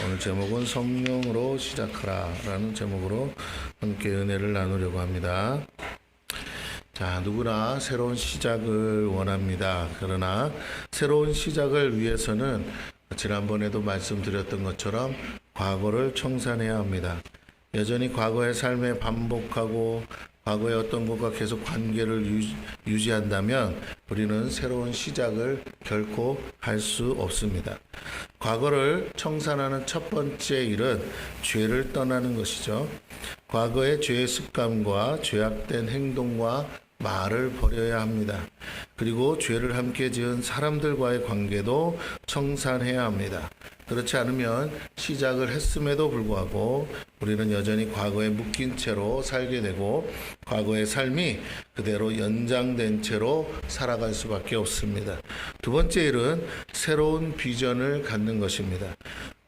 오늘 제목은 성령으로 시작하라 라는 제목으로 함께 은혜를 나누려고 합니다. 자, 누구나 새로운 시작을 원합니다. 그러나 새로운 시작을 위해서는 지난번에도 말씀드렸던 것처럼 과거를 청산해야 합니다. 여전히 과거의 삶에 반복하고 과거의 어떤 것과 계속 관계를 유지한다면 우리는 새로운 시작을 결코 할 수 없습니다. 과거를 청산하는 첫 번째 일은 죄를 떠나는 것이죠. 과거의 죄의 습관과 죄악된 행동과 말을 버려야 합니다. 그리고 죄를 함께 지은 사람들과의 관계도 청산해야 합니다. 그렇지 않으면 시작을 했음에도 불구하고 우리는 여전히 과거에 묶인 채로 살게 되고 과거의 삶이 그대로 연장된 채로 살아갈 수밖에 없습니다. 두 번째 일은 새로운 비전을 갖는 것입니다.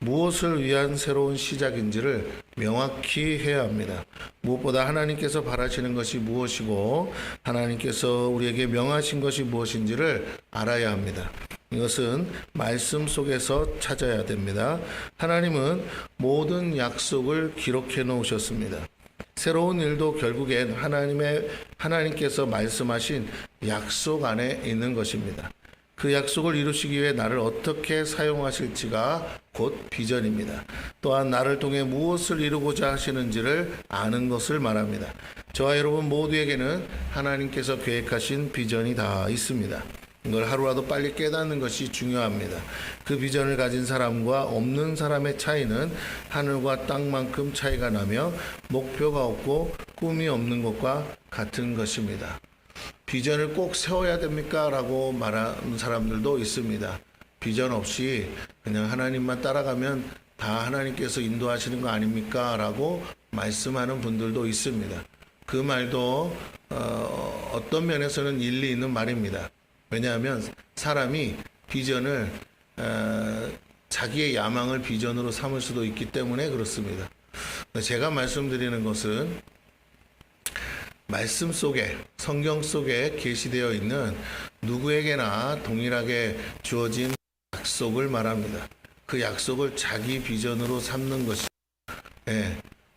무엇을 위한 새로운 시작인지를 명확히 해야 합니다. 무엇보다 하나님께서 바라시는 것이 무엇이고 하나님께서 우리에게 명하신 것이 무엇인지를 알아야 합니다. 이것은 말씀 속에서 찾아야 됩니다. 하나님은 모든 약속을 기록해 놓으셨습니다. 새로운 일도 결국엔 하나님께서 말씀하신 약속 안에 있는 것입니다. 그 약속을 이루시기 위해 나를 어떻게 사용하실지가 곧 비전입니다. 또한 나를 통해 무엇을 이루고자 하시는지를 아는 것을 말합니다. 저와 여러분 모두에게는 하나님께서 계획하신 비전이 다 있습니다. 이걸 하루라도 빨리 깨닫는 것이 중요합니다. 그 비전을 가진 사람과 없는 사람의 차이는 하늘과 땅만큼 차이가 나며 목표가 없고 꿈이 없는 것과 같은 것입니다. 비전을 꼭 세워야 됩니까? 라고 말하는 사람들도 있습니다. 비전 없이 그냥 하나님만 따라가면 다 하나님께서 인도하시는 거 아닙니까? 라고 말씀하는 분들도 있습니다. 그 말도 어떤 면에서는 일리 있는 말입니다. 왜냐하면 사람이 비전을 자기의 야망을 비전으로 삼을 수도 있기 때문에 그렇습니다. 제가 말씀드리는 것은 말씀 속에 성경 속에 계시되어 있는 누구에게나 동일하게 주어진 약속을 말합니다. 그 약속을 자기 비전으로 삼는 것이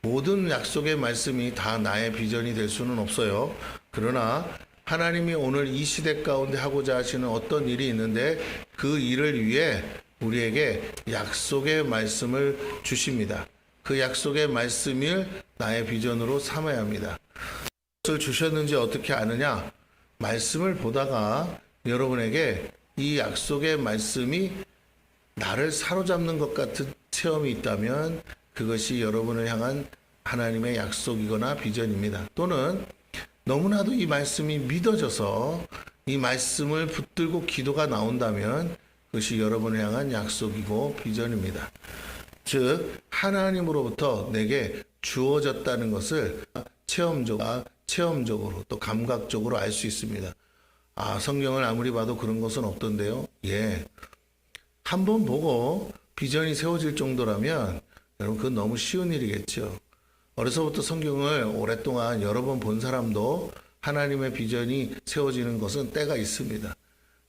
모든 약속의 말씀이 다 나의 비전이 될 수는 없어요. 그러나 하나님이 오늘 이 시대 가운데 하고자 하시는 어떤 일이 있는데 그 일을 위해 우리에게 약속의 말씀을 주십니다. 그 약속의 말씀을 나의 비전으로 삼아야 합니다. 무엇을 주셨는지 어떻게 아느냐? 말씀을 보다가 여러분에게 이 약속의 말씀이 나를 사로잡는 것 같은 체험이 있다면 그것이 여러분을 향한 하나님의 약속이거나 비전입니다. 또는 너무나도 이 말씀이 믿어져서 이 말씀을 붙들고 기도가 나온다면 그것이 여러분을 향한 약속이고 비전입니다. 즉 하나님으로부터 내게 주어졌다는 것을 체험적으로 또 감각적으로 알 수 있습니다. 성경을 아무리 봐도 그런 것은 없던데요. 한번 보고 비전이 세워질 정도라면 여러분 그건 너무 쉬운 일이겠죠. 어려서부터 성경을 오랫동안 여러 번 본 사람도 하나님의 비전이 세워지는 것은 때가 있습니다.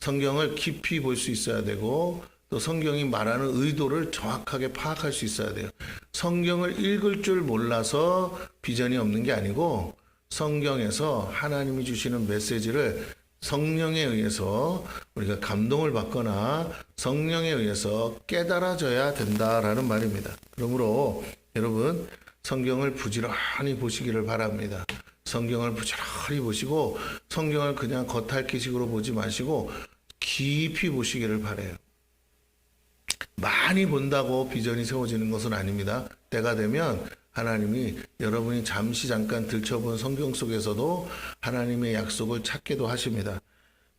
성경을 깊이 볼 수 있어야 되고 또 성경이 말하는 의도를 정확하게 파악할 수 있어야 돼요. 성경을 읽을 줄 몰라서 비전이 없는 게 아니고 성경에서 하나님이 주시는 메시지를 성령에 의해서 우리가 감동을 받거나 성령에 의해서 깨달아져야 된다라는 말입니다. 그러므로 여러분 성경을 부지런히 보시기를 바랍니다. 성경을 부지런히 보시고 성경을 그냥 겉핥기식으로 보지 마시고 깊이 보시기를 바라요. 많이 본다고 비전이 세워지는 것은 아닙니다. 때가 되면 하나님이 여러분이 잠깐 들춰본 성경 속에서도 하나님의 약속을 찾기도 하십니다.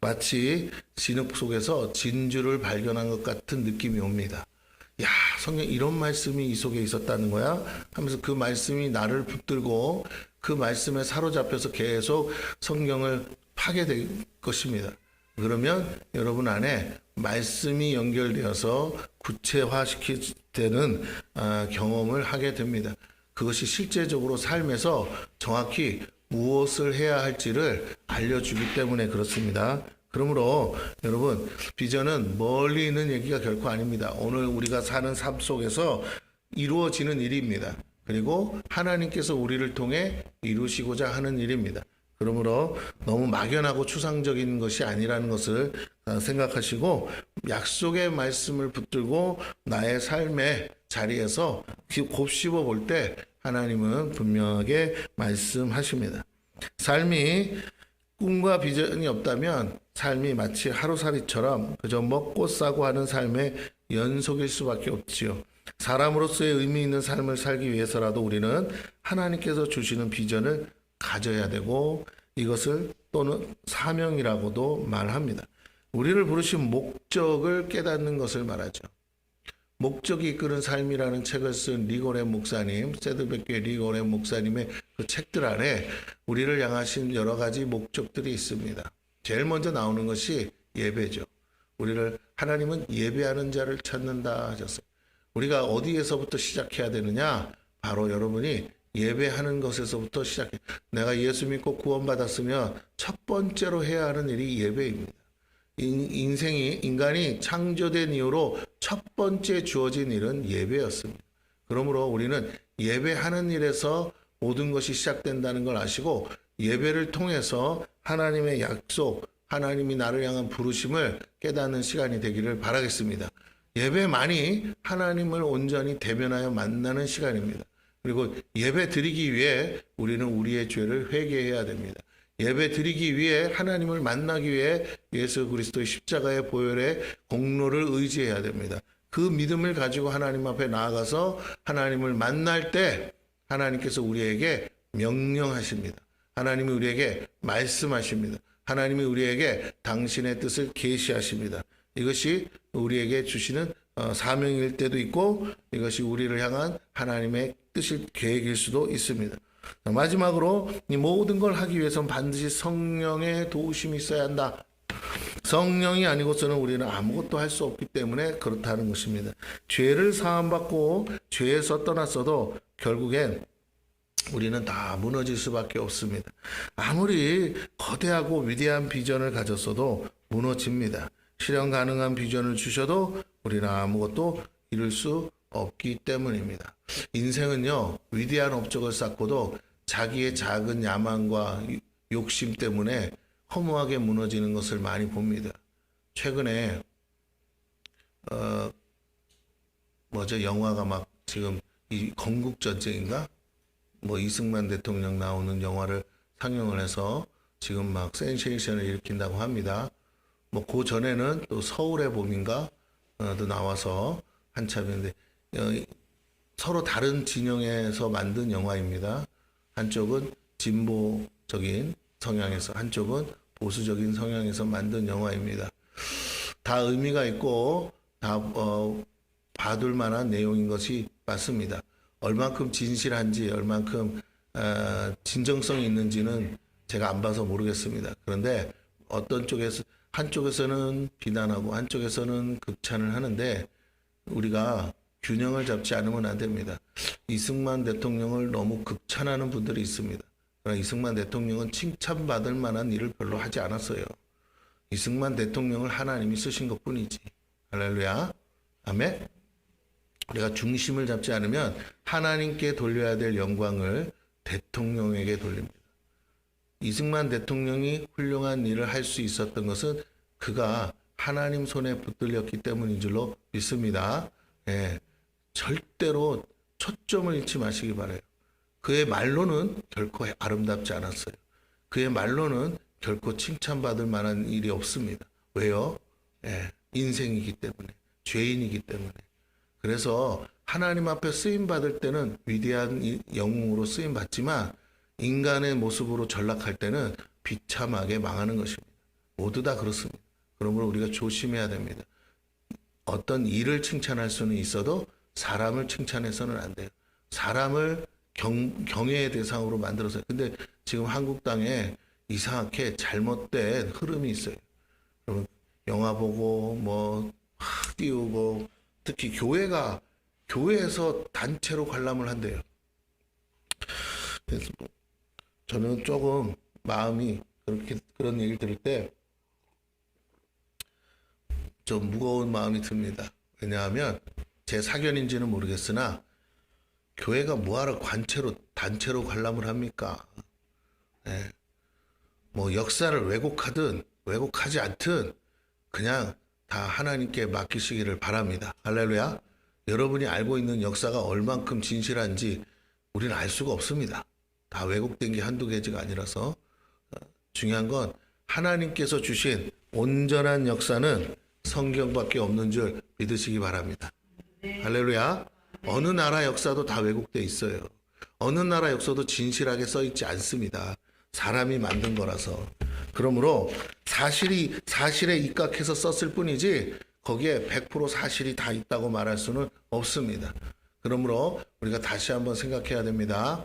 마치 진흙 속에서 진주를 발견한 것 같은 느낌이 옵니다. 성경 이런 말씀이 이 속에 있었다는 거야? 하면서 그 말씀이 나를 붙들고 그 말씀에 사로잡혀서 계속 성경을 파게 될 것입니다. 그러면 여러분 안에 말씀이 연결되어서 구체화시키는 경험을 하게 됩니다. 그것이 실제적으로 삶에서 정확히 무엇을 해야 할지를 알려주기 때문에 그렇습니다. 그러므로 여러분, 비전은 멀리 있는 얘기가 결코 아닙니다. 오늘 우리가 사는 삶 속에서 이루어지는 일입니다. 그리고 하나님께서 우리를 통해 이루시고자 하는 일입니다. 그러므로 너무 막연하고 추상적인 것이 아니라는 것을 생각하시고 약속의 말씀을 붙들고 나의 삶의 자리에서 곱씹어 볼 때 하나님은 분명하게 말씀하십니다. 삶이 꿈과 비전이 없다면 삶이 마치 하루살이처럼 그저 먹고 싸고 하는 삶의 연속일 수밖에 없지요. 사람으로서의 의미 있는 삶을 살기 위해서라도 우리는 하나님께서 주시는 비전을 가져야 되고 이것을 또는 사명이라고도 말합니다. 우리를 부르신 목적을 깨닫는 것을 말하죠. 목적이 이끄는 삶이라는 책을 쓴 리고렌 목사님, 세들백교의 리고렌 목사님의 그 책들 안에 우리를 향하신 여러 가지 목적들이 있습니다. 제일 먼저 나오는 것이 예배죠. 하나님은 예배하는 자를 찾는다 하셨어요. 우리가 어디에서부터 시작해야 되느냐? 바로 여러분이 예배하는 것에서부터 시작해. 내가 예수 믿고 구원받았으면 첫 번째로 해야 하는 일이 예배입니다. 인간이 창조된 이후로 첫 번째 주어진 일은 예배였습니다. 그러므로 우리는 예배하는 일에서 모든 것이 시작된다는 걸 아시고 예배를 통해서 하나님의 약속, 하나님이 나를 향한 부르심을 깨닫는 시간이 되기를 바라겠습니다. 예배만이 하나님을 온전히 대면하여 만나는 시간입니다. 그리고 예배 드리기 위해 우리는 우리의 죄를 회개해야 됩니다. 예배 드리기 위해 하나님을 만나기 위해 예수 그리스도의 십자가의 보혈의 공로를 의지해야 됩니다. 그 믿음을 가지고 하나님 앞에 나아가서 하나님을 만날 때 하나님께서 우리에게 명령하십니다. 하나님이 우리에게 말씀하십니다. 하나님이 우리에게 당신의 뜻을 계시하십니다. 이것이 우리에게 주시는 사명일 때도 있고 이것이 우리를 향한 하나님의 뜻일 계획일 수도 있습니다. 마지막으로 이 모든 걸 하기 위해서는 반드시 성령의 도우심이 있어야 한다. 성령이 아니고서는 우리는 아무것도 할 수 없기 때문에 그렇다는 것입니다. 죄를 사함받고 죄에서 떠났어도 결국엔 우리는 다 무너질 수밖에 없습니다. 아무리 거대하고 위대한 비전을 가졌어도 무너집니다. 실현 가능한 비전을 주셔도 우리는 아무것도 이룰 수 없기 때문입니다. 인생은요, 위대한 업적을 쌓고도 자기의 작은 야망과 욕심 때문에 허무하게 무너지는 것을 많이 봅니다. 최근에 영화가 막 지금 이 건국전쟁인가? 이승만 대통령 나오는 영화를 상영을 해서 지금 막 센세이션을 일으킨다고 합니다. 그 전에는 또 서울의 봄인가? 도 나와서 한참인데 서로 다른 진영에서 만든 영화입니다. 한쪽은 진보적인 성향에서, 한쪽은 보수적인 성향에서 만든 영화입니다. 다 의미가 있고 다 봐둘 만한 내용인 것이 맞습니다. 얼만큼 진실한지, 얼만큼 진정성이 있는지는 제가 안 봐서 모르겠습니다. 그런데 한쪽에서는 비난하고 한쪽에서는 극찬을 하는데 우리가 균형을 잡지 않으면 안 됩니다. 이승만 대통령을 너무 극찬하는 분들이 있습니다. 그러나 이승만 대통령은 칭찬받을 만한 일을 별로 하지 않았어요. 이승만 대통령을 하나님이 쓰신 것뿐이지. 할렐루야. 아멘. 우리가 중심을 잡지 않으면 하나님께 돌려야 될 영광을 대통령에게 돌립니다. 이승만 대통령이 훌륭한 일을 할 수 있었던 것은 그가 하나님 손에 붙들렸기 때문인 줄로 믿습니다. 절대로 초점을 잃지 마시기 바라요. 그의 말로는 결코 아름답지 않았어요. 그의 말로는 결코 칭찬받을 만한 일이 없습니다. 왜요? 인생이기 때문에, 죄인이기 때문에. 그래서 하나님 앞에 쓰임받을 때는 위대한 영웅으로 쓰임받지만 인간의 모습으로 전락할 때는 비참하게 망하는 것입니다. 모두 다 그렇습니다. 그러므로 우리가 조심해야 됩니다. 어떤 일을 칭찬할 수는 있어도 사람을 칭찬해서는 안 돼요. 사람을 경외의 대상으로 만들어서. 근데 지금 한국 땅에 이상하게 잘못된 흐름이 있어요. 여러분, 영화 보고 띄우고 특히 교회에서 단체로 관람을 한대요. 그래서 저는 조금 마음이 그런 얘기를 들을 때 좀 무거운 마음이 듭니다. 왜냐하면 제 사견인지는 모르겠으나 교회가 뭐하러 단체로 관람을 합니까? 예. 뭐 역사를 왜곡하든 왜곡하지 않든 그냥 다 하나님께 맡기시기를 바랍니다. 할렐루야. 여러분이 알고 있는 역사가 얼만큼 진실한지 우리는 알 수가 없습니다. 다 왜곡된 게 한두 개지가 아니라서 중요한 건 하나님께서 주신 온전한 역사는 성경밖에 없는 줄 믿으시기 바랍니다. 할렐루야. 어느 나라 역사도 다 왜곡돼 있어요. 어느 나라 역사도 진실하게 써 있지 않습니다. 사람이 만든 거라서. 그러므로 사실에 입각해서 썼을 뿐이지 거기에 100% 사실이 다 있다고 말할 수는 없습니다. 그러므로 우리가 다시 한번 생각해야 됩니다.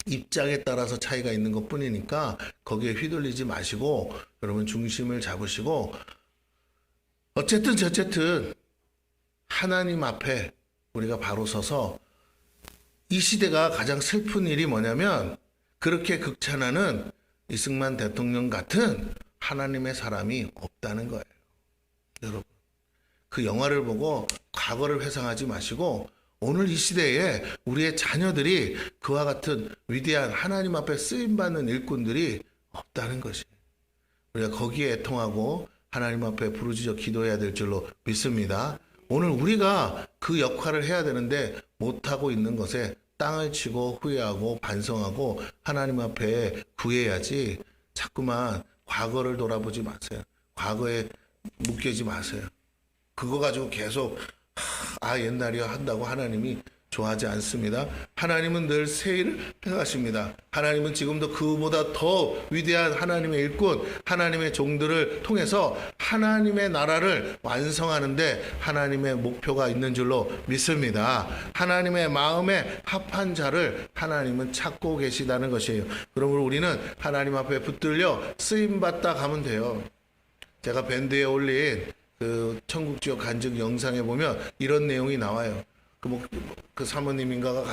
입장에 따라서 차이가 있는 것 뿐이니까 거기에 휘둘리지 마시고 여러분 중심을 잡으시고 어쨌든 하나님 앞에 우리가 바로 서서 이 시대가 가장 슬픈 일이 뭐냐면 그렇게 극찬하는 이승만 대통령 같은 하나님의 사람이 없다는 거예요. 여러분 그 영화를 보고 과거를 회상하지 마시고 오늘 이 시대에 우리의 자녀들이 그와 같은 위대한 하나님 앞에 쓰임받는 일꾼들이 없다는 것이 우리가 거기에 애통하고 하나님 앞에 부르짖어 기도해야 될 줄로 믿습니다. 오늘 우리가 그 역할을 해야 되는데 못하고 있는 것에 땅을 치고 후회하고 반성하고 하나님 앞에 구해야지 자꾸만 과거를 돌아보지 마세요. 과거에 묶이지 마세요. 그거 가지고 계속 옛날이야 한다고 하나님이 좋아하지 않습니다. 하나님은 늘 새 일을 행하십니다. 하나님은 지금도 그보다 더 위대한 하나님의 일꾼, 하나님의 종들을 통해서 하나님의 나라를 완성하는데 하나님의 목표가 있는 줄로 믿습니다. 하나님의 마음에 합한 자를 하나님은 찾고 계시다는 것이에요. 그러므로 우리는 하나님 앞에 붙들려 쓰임받다 가면 돼요. 제가 밴드에 올린 그 천국지역 간증 영상에 보면 이런 내용이 나와요. 그 사모님인가가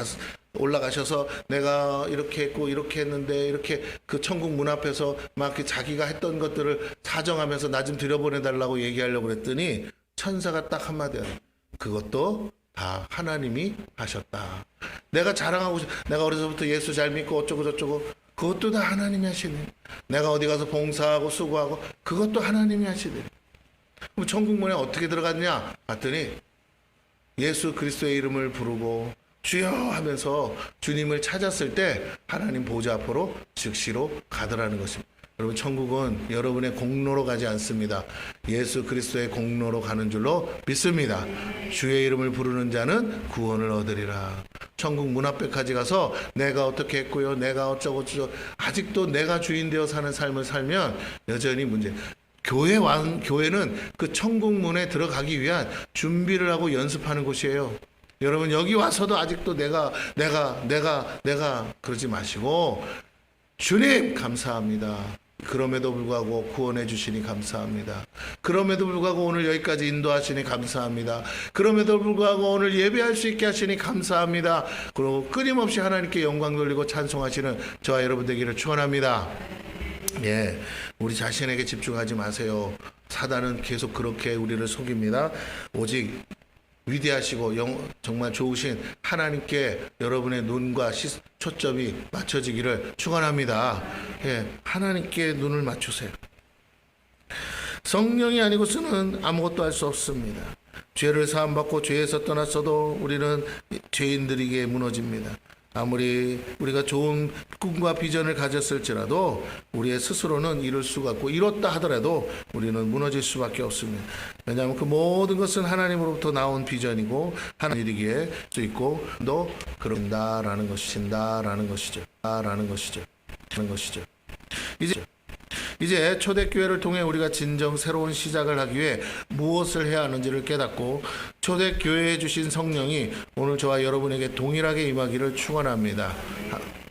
올라가셔서 내가 이렇게 했고 이렇게 했는데 이렇게 그 천국 문 앞에서 막 자기가 했던 것들을 사정하면서 나 좀 들여보내달라고 얘기하려고 그랬더니 천사가 딱 한마디 하는 그것도 다 하나님이 하셨다. 내가 자랑하고 내가 어려서부터 예수 잘 믿고 어쩌고 저쩌고 그것도 다 하나님이 하시네. 내가 어디 가서 봉사하고 수고하고 그것도 하나님이 하시네. 그럼 천국문에 어떻게 들어갔냐 봤더니 예수 그리스도의 이름을 부르고 주여 하면서 주님을 찾았을 때 하나님 보좌 앞으로 즉시로 가더라는 것입니다. 여러분 천국은 여러분의 공로로 가지 않습니다. 예수 그리스도의 공로로 가는 줄로 믿습니다. 주의 이름을 부르는 자는 구원을 얻으리라. 천국 문 앞에까지 가서 내가 어떻게 했고요 내가 어쩌고 저쩌고 아직도 내가 주인 되어 사는 삶을 살면 여전히 문제. 교회는 그 천국 문에 들어가기 위한 준비를 하고 연습하는 곳이에요. 여러분 여기 와서도 아직도 내가 그러지 마시고 주님 감사합니다. 그럼에도 불구하고 구원해 주시니 감사합니다. 그럼에도 불구하고 오늘 여기까지 인도하시니 감사합니다. 그럼에도 불구하고 오늘 예배할 수 있게 하시니 감사합니다. 그리고 끊임없이 하나님께 영광 돌리고 찬송하시는 저와 여러분 되기를 축원합니다. 예, 우리 자신에게 집중하지 마세요. 사단은 계속 그렇게 우리를 속입니다. 오직 위대하시고 정말 좋으신 하나님께 여러분의 눈과 초점이 맞춰지기를 축원합니다. 예, 하나님께 눈을 맞추세요. 성령이 아니고서는 아무것도 할 수 없습니다. 죄를 사함받고 죄에서 떠났어도 우리는 죄인들에게 무너집니다. 아무리 우리가 좋은 꿈과 비전을 가졌을지라도 우리의 스스로는 이룰 수가 없고 이뤘다 하더라도 우리는 무너질 수밖에 없습니다. 왜냐하면 그 모든 것은 하나님으로부터 나온 비전이고 하나님 일이기에 수 있고 너 그런다라는 것이죠. 이제 초대교회를 통해 우리가 진정 새로운 시작을 하기 위해 무엇을 해야 하는지를 깨닫고 초대교회에 주신 성령이 오늘 저와 여러분에게 동일하게 임하기를 축원합니다.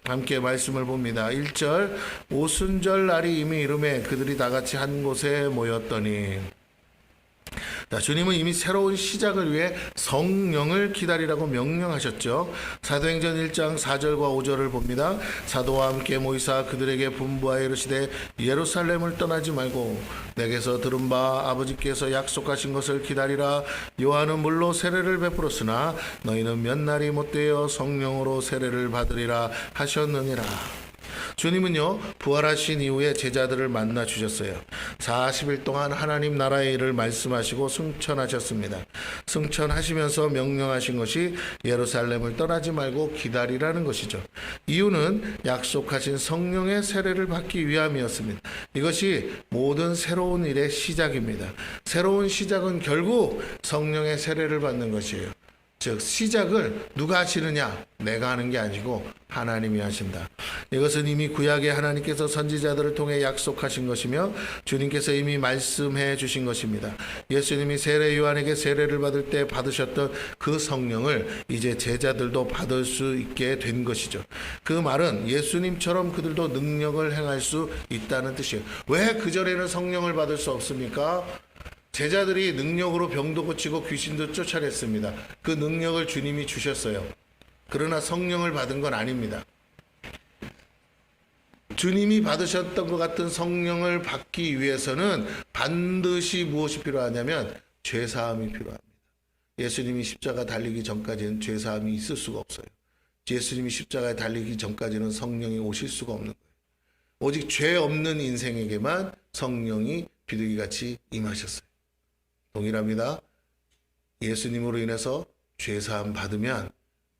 함께 말씀을 봅니다. 1절 오순절 날이 이미 이르매 그들이 다같이 한 곳에 모였더니 자, 주님은 이미 새로운 시작을 위해 성령을 기다리라고 명령하셨죠. 사도행전 1장 4절과 5절을 봅니다. 사도와 함께 모이사 그들에게 분부하여 이르시되 예루살렘을 떠나지 말고 내게서 들은 바 아버지께서 약속하신 것을 기다리라. 요한은 물로 세례를 베풀었으나 너희는 몇 날이 못되어 성령으로 세례를 받으리라 하셨느니라. 주님은요, 부활하신 이후에 제자들을 만나 주셨어요. 40일 동안 하나님 나라의 일을 말씀하시고 승천하셨습니다. 승천하시면서 명령하신 것이 예루살렘을 떠나지 말고 기다리라는 것이죠. 이유는 약속하신 성령의 세례를 받기 위함이었습니다. 이것이 모든 새로운 일의 시작입니다. 새로운 시작은 결국 성령의 세례를 받는 것이에요. 즉 시작을 누가 하시느냐? 내가 하는 게 아니고 하나님이 하신다. 이것은 이미 구약의 하나님께서 선지자들을 통해 약속하신 것이며 주님께서 이미 말씀해 주신 것입니다. 예수님이 세례 요한에게 세례를 받을 때 받으셨던 그 성령을 이제 제자들도 받을 수 있게 된 것이죠. 그 말은 예수님처럼 그들도 능력을 행할 수 있다는 뜻이에요. 왜 그전에는 성령을 받을 수 없습니까? 제자들이 능력으로 병도 고치고 귀신도 쫓아냈습니다. 그 능력을 주님이 주셨어요. 그러나 성령을 받은 건 아닙니다. 주님이 받으셨던 것 같은 성령을 받기 위해서는 반드시 무엇이 필요하냐면 죄사함이 필요합니다. 예수님이 십자가 달리기 전까지는 죄사함이 있을 수가 없어요. 예수님이 십자가에 달리기 전까지는 성령이 오실 수가 없는 거예요. 오직 죄 없는 인생에게만 성령이 비둘기같이 임하셨어요. 동일합니다. 예수님으로 인해서 죄사함 받으면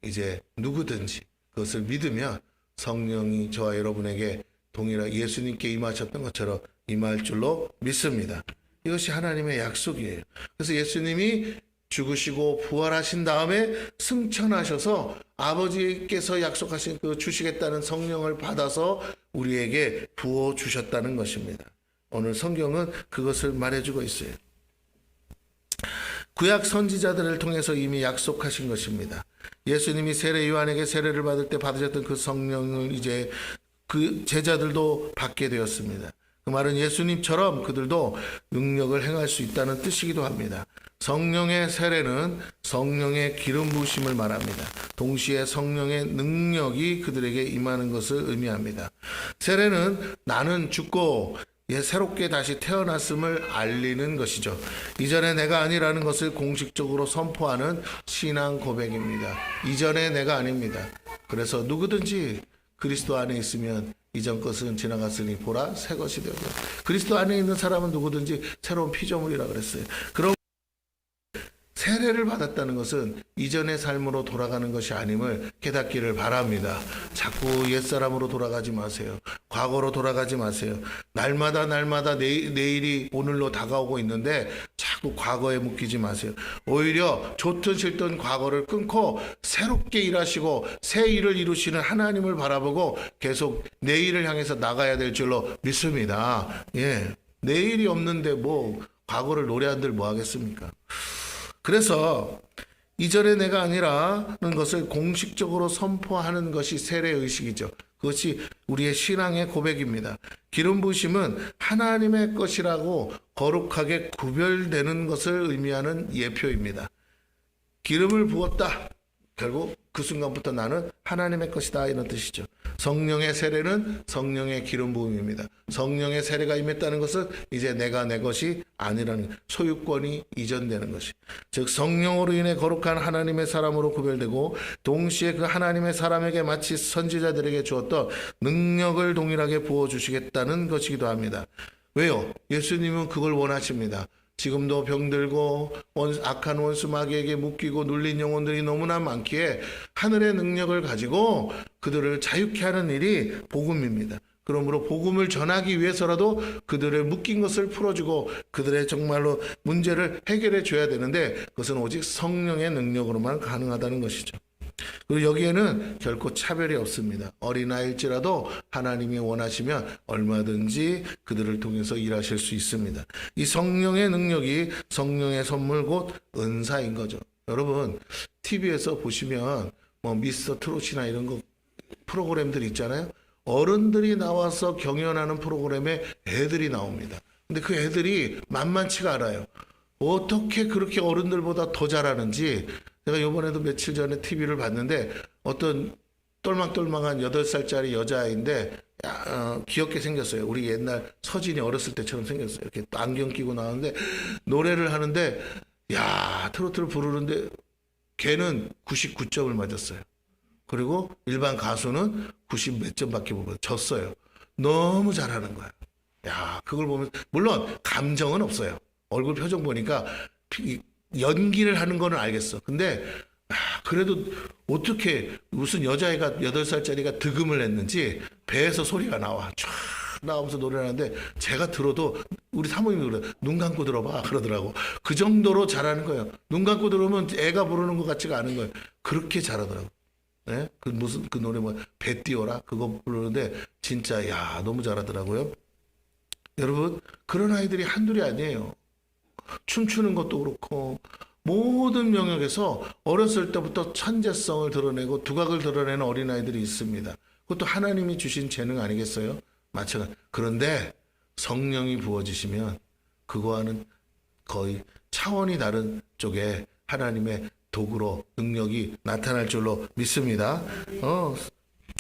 이제 누구든지 그것을 믿으면 성령이 저와 여러분에게 동일하게 예수님께 임하셨던 것처럼 임할 줄로 믿습니다. 이것이 하나님의 약속이에요. 그래서 예수님이 죽으시고 부활하신 다음에 승천하셔서 아버지께서 약속하신 그 주시겠다는 성령을 받아서 우리에게 부어 주셨다는 것입니다. 오늘 성경은 그것을 말해주고 있어요. 구약 선지자들을 통해서 이미 약속하신 것입니다. 예수님이 세례 요한에게 세례를 받을 때 받으셨던 그 성령을 이제 그 제자들도 받게 되었습니다. 그 말은 예수님처럼 그들도 능력을 행할 수 있다는 뜻이기도 합니다. 성령의 세례는 성령의 기름 부으심을 말합니다. 동시에 성령의 능력이 그들에게 임하는 것을 의미합니다. 세례는 나는 죽고 새롭게 다시 태어났음을 알리는 것이죠. 이전에 내가 아니라는 것을 공식적으로 선포하는 신앙 고백입니다. 이전에 내가 아닙니다. 그래서 누구든지 그리스도 안에 있으면 이전 것은 지나갔으니 보라 새 것이 되었다. 그리스도 안에 있는 사람은 누구든지 새로운 피조물이라 그랬어요. 그럼 세례를 받았다는 것은 이전의 삶으로 돌아가는 것이 아님을 깨닫기를 바랍니다. 자꾸 옛사람으로 돌아가지 마세요. 과거로 돌아가지 마세요. 날마다 내일이 오늘로 다가오고 있는데 자꾸 과거에 묶이지 마세요. 오히려 좋든 싫든 과거를 끊고 새롭게 일하시고 새 일을 이루시는 하나님을 바라보고 계속 내일을 향해서 나가야 될 줄로 믿습니다. 내일이 없는데 뭐 과거를 노래한들 뭐 하겠습니까? 그래서 이전에 내가 아니라는 것을 공식적으로 선포하는 것이 세례의식이죠. 그것이 우리의 신앙의 고백입니다. 기름 부으심은 하나님의 것이라고 거룩하게 구별되는 것을 의미하는 예표입니다. 기름을 부었다. 결국 그 순간부터 나는 하나님의 것이다 이런 뜻이죠. 성령의 세례는 성령의 기름 부음입니다. 성령의 세례가 임했다는 것은 이제 내가 내 것이 아니라는 소유권이 이전되는 것이. 즉 성령으로 인해 거룩한 하나님의 사람으로 구별되고 동시에 그 하나님의 사람에게 마치 선지자들에게 주었던 능력을 동일하게 부어주시겠다는 것이기도 합니다. 왜요? 예수님은 그걸 원하십니다. 지금도 병들고 악한 원수 마귀에게 묶이고 눌린 영혼들이 너무나 많기에 하늘의 능력을 가지고 그들을 자유케 하는 일이 복음입니다. 그러므로 복음을 전하기 위해서라도 그들의 묶인 것을 풀어주고 그들의 정말로 문제를 해결해 줘야 되는데 그것은 오직 성령의 능력으로만 가능하다는 것이죠. 그리고 여기에는 결코 차별이 없습니다. 어린아이일지라도 하나님이 원하시면 얼마든지 그들을 통해서 일하실 수 있습니다. 이 성령의 능력이 성령의 선물 곧 은사인 거죠. 여러분 TV에서 보시면 뭐 미스터 트롯이나 이런 거 프로그램들 있잖아요. 어른들이 나와서 경연하는 프로그램에 애들이 나옵니다. 근데 그 애들이 만만치가 않아요. 어떻게 그렇게 어른들보다 더 잘하는지. 내가 이번에도 며칠 전에 TV를 봤는데 어떤 똘망똘망한 8살짜리 여자아이인데 귀엽게 생겼어요. 우리 옛날 서진이 어렸을 때처럼 생겼어요. 이렇게 안경 끼고 나오는데 노래를 하는데 트로트를 부르는데 걔는 99점을 맞았어요. 그리고 일반 가수는 90 몇 점밖에 못 받았어요. 졌어요. 너무 잘하는 거야. 그걸 보면 물론 감정은 없어요. 얼굴 표정 보니까 연기를 하는 거는 알겠어. 근데 그래도 어떻게 무슨 여자애가 8살짜리가 득음을 했는지 배에서 소리가 나와. 쫙 나오면서 노래를 하는데 제가 들어도 우리 사모님이 그래. 눈 감고 들어봐 그러더라고. 그 정도로 잘하는 거예요. 눈 감고 들으면 애가 부르는 것 같지가 않은 거예요. 그렇게 잘하더라고. 네? 그 노래 배 띄워라 그거 부르는데 진짜 너무 잘하더라고요. 여러분 그런 아이들이 한둘이 아니에요. 춤추는 것도 그렇고 모든 영역에서 어렸을 때부터 천재성을 드러내고 두각을 드러내는 어린아이들이 있습니다. 그것도 하나님이 주신 재능 아니겠어요? 마찬가지. 그런데 성령이 부어지시면 그거와는 거의 차원이 다른 쪽에 하나님의 도구로 능력이 나타날 줄로 믿습니다.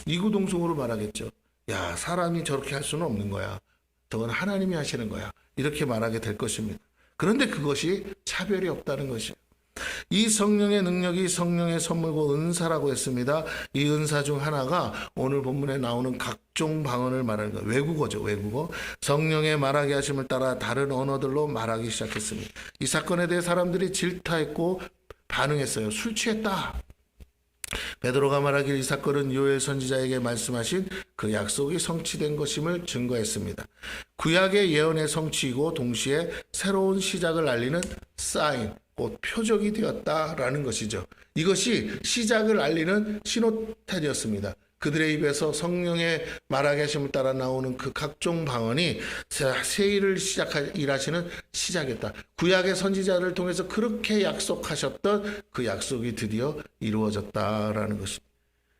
이구동성으로 말하겠죠. 사람이 저렇게 할 수는 없는 거야. 저건 하나님이 하시는 거야. 이렇게 말하게 될 것입니다. 그런데 그것이 차별이 없다는 것이에요. 이 성령의 능력이 성령의 선물고 은사라고 했습니다. 이 은사 중 하나가 오늘 본문에 나오는 각종 방언을 말하는 거예요. 외국어죠. 외국어. 성령의 말하게 하심을 따라 다른 언어들로 말하기 시작했습니다. 이 사건에 대해 사람들이 질타했고 반응했어요. 술 취했다. 베드로가 말하길 이 사건은 요엘 선지자에게 말씀하신 그 약속이 성취된 것임을 증거했습니다. 구약의 예언의 성취이고 동시에 새로운 시작을 알리는 사인, 곧 표적이 되었다라는 것이죠. 이것이 시작을 알리는 신호탄이었습니다. 그들의 입에서 성령의 말하게 하심을 따라 나오는 그 각종 방언이 새 일을 일하시는 시작이었다. 구약의 선지자를 통해서 그렇게 약속하셨던 그 약속이 드디어 이루어졌다라는 것입니다.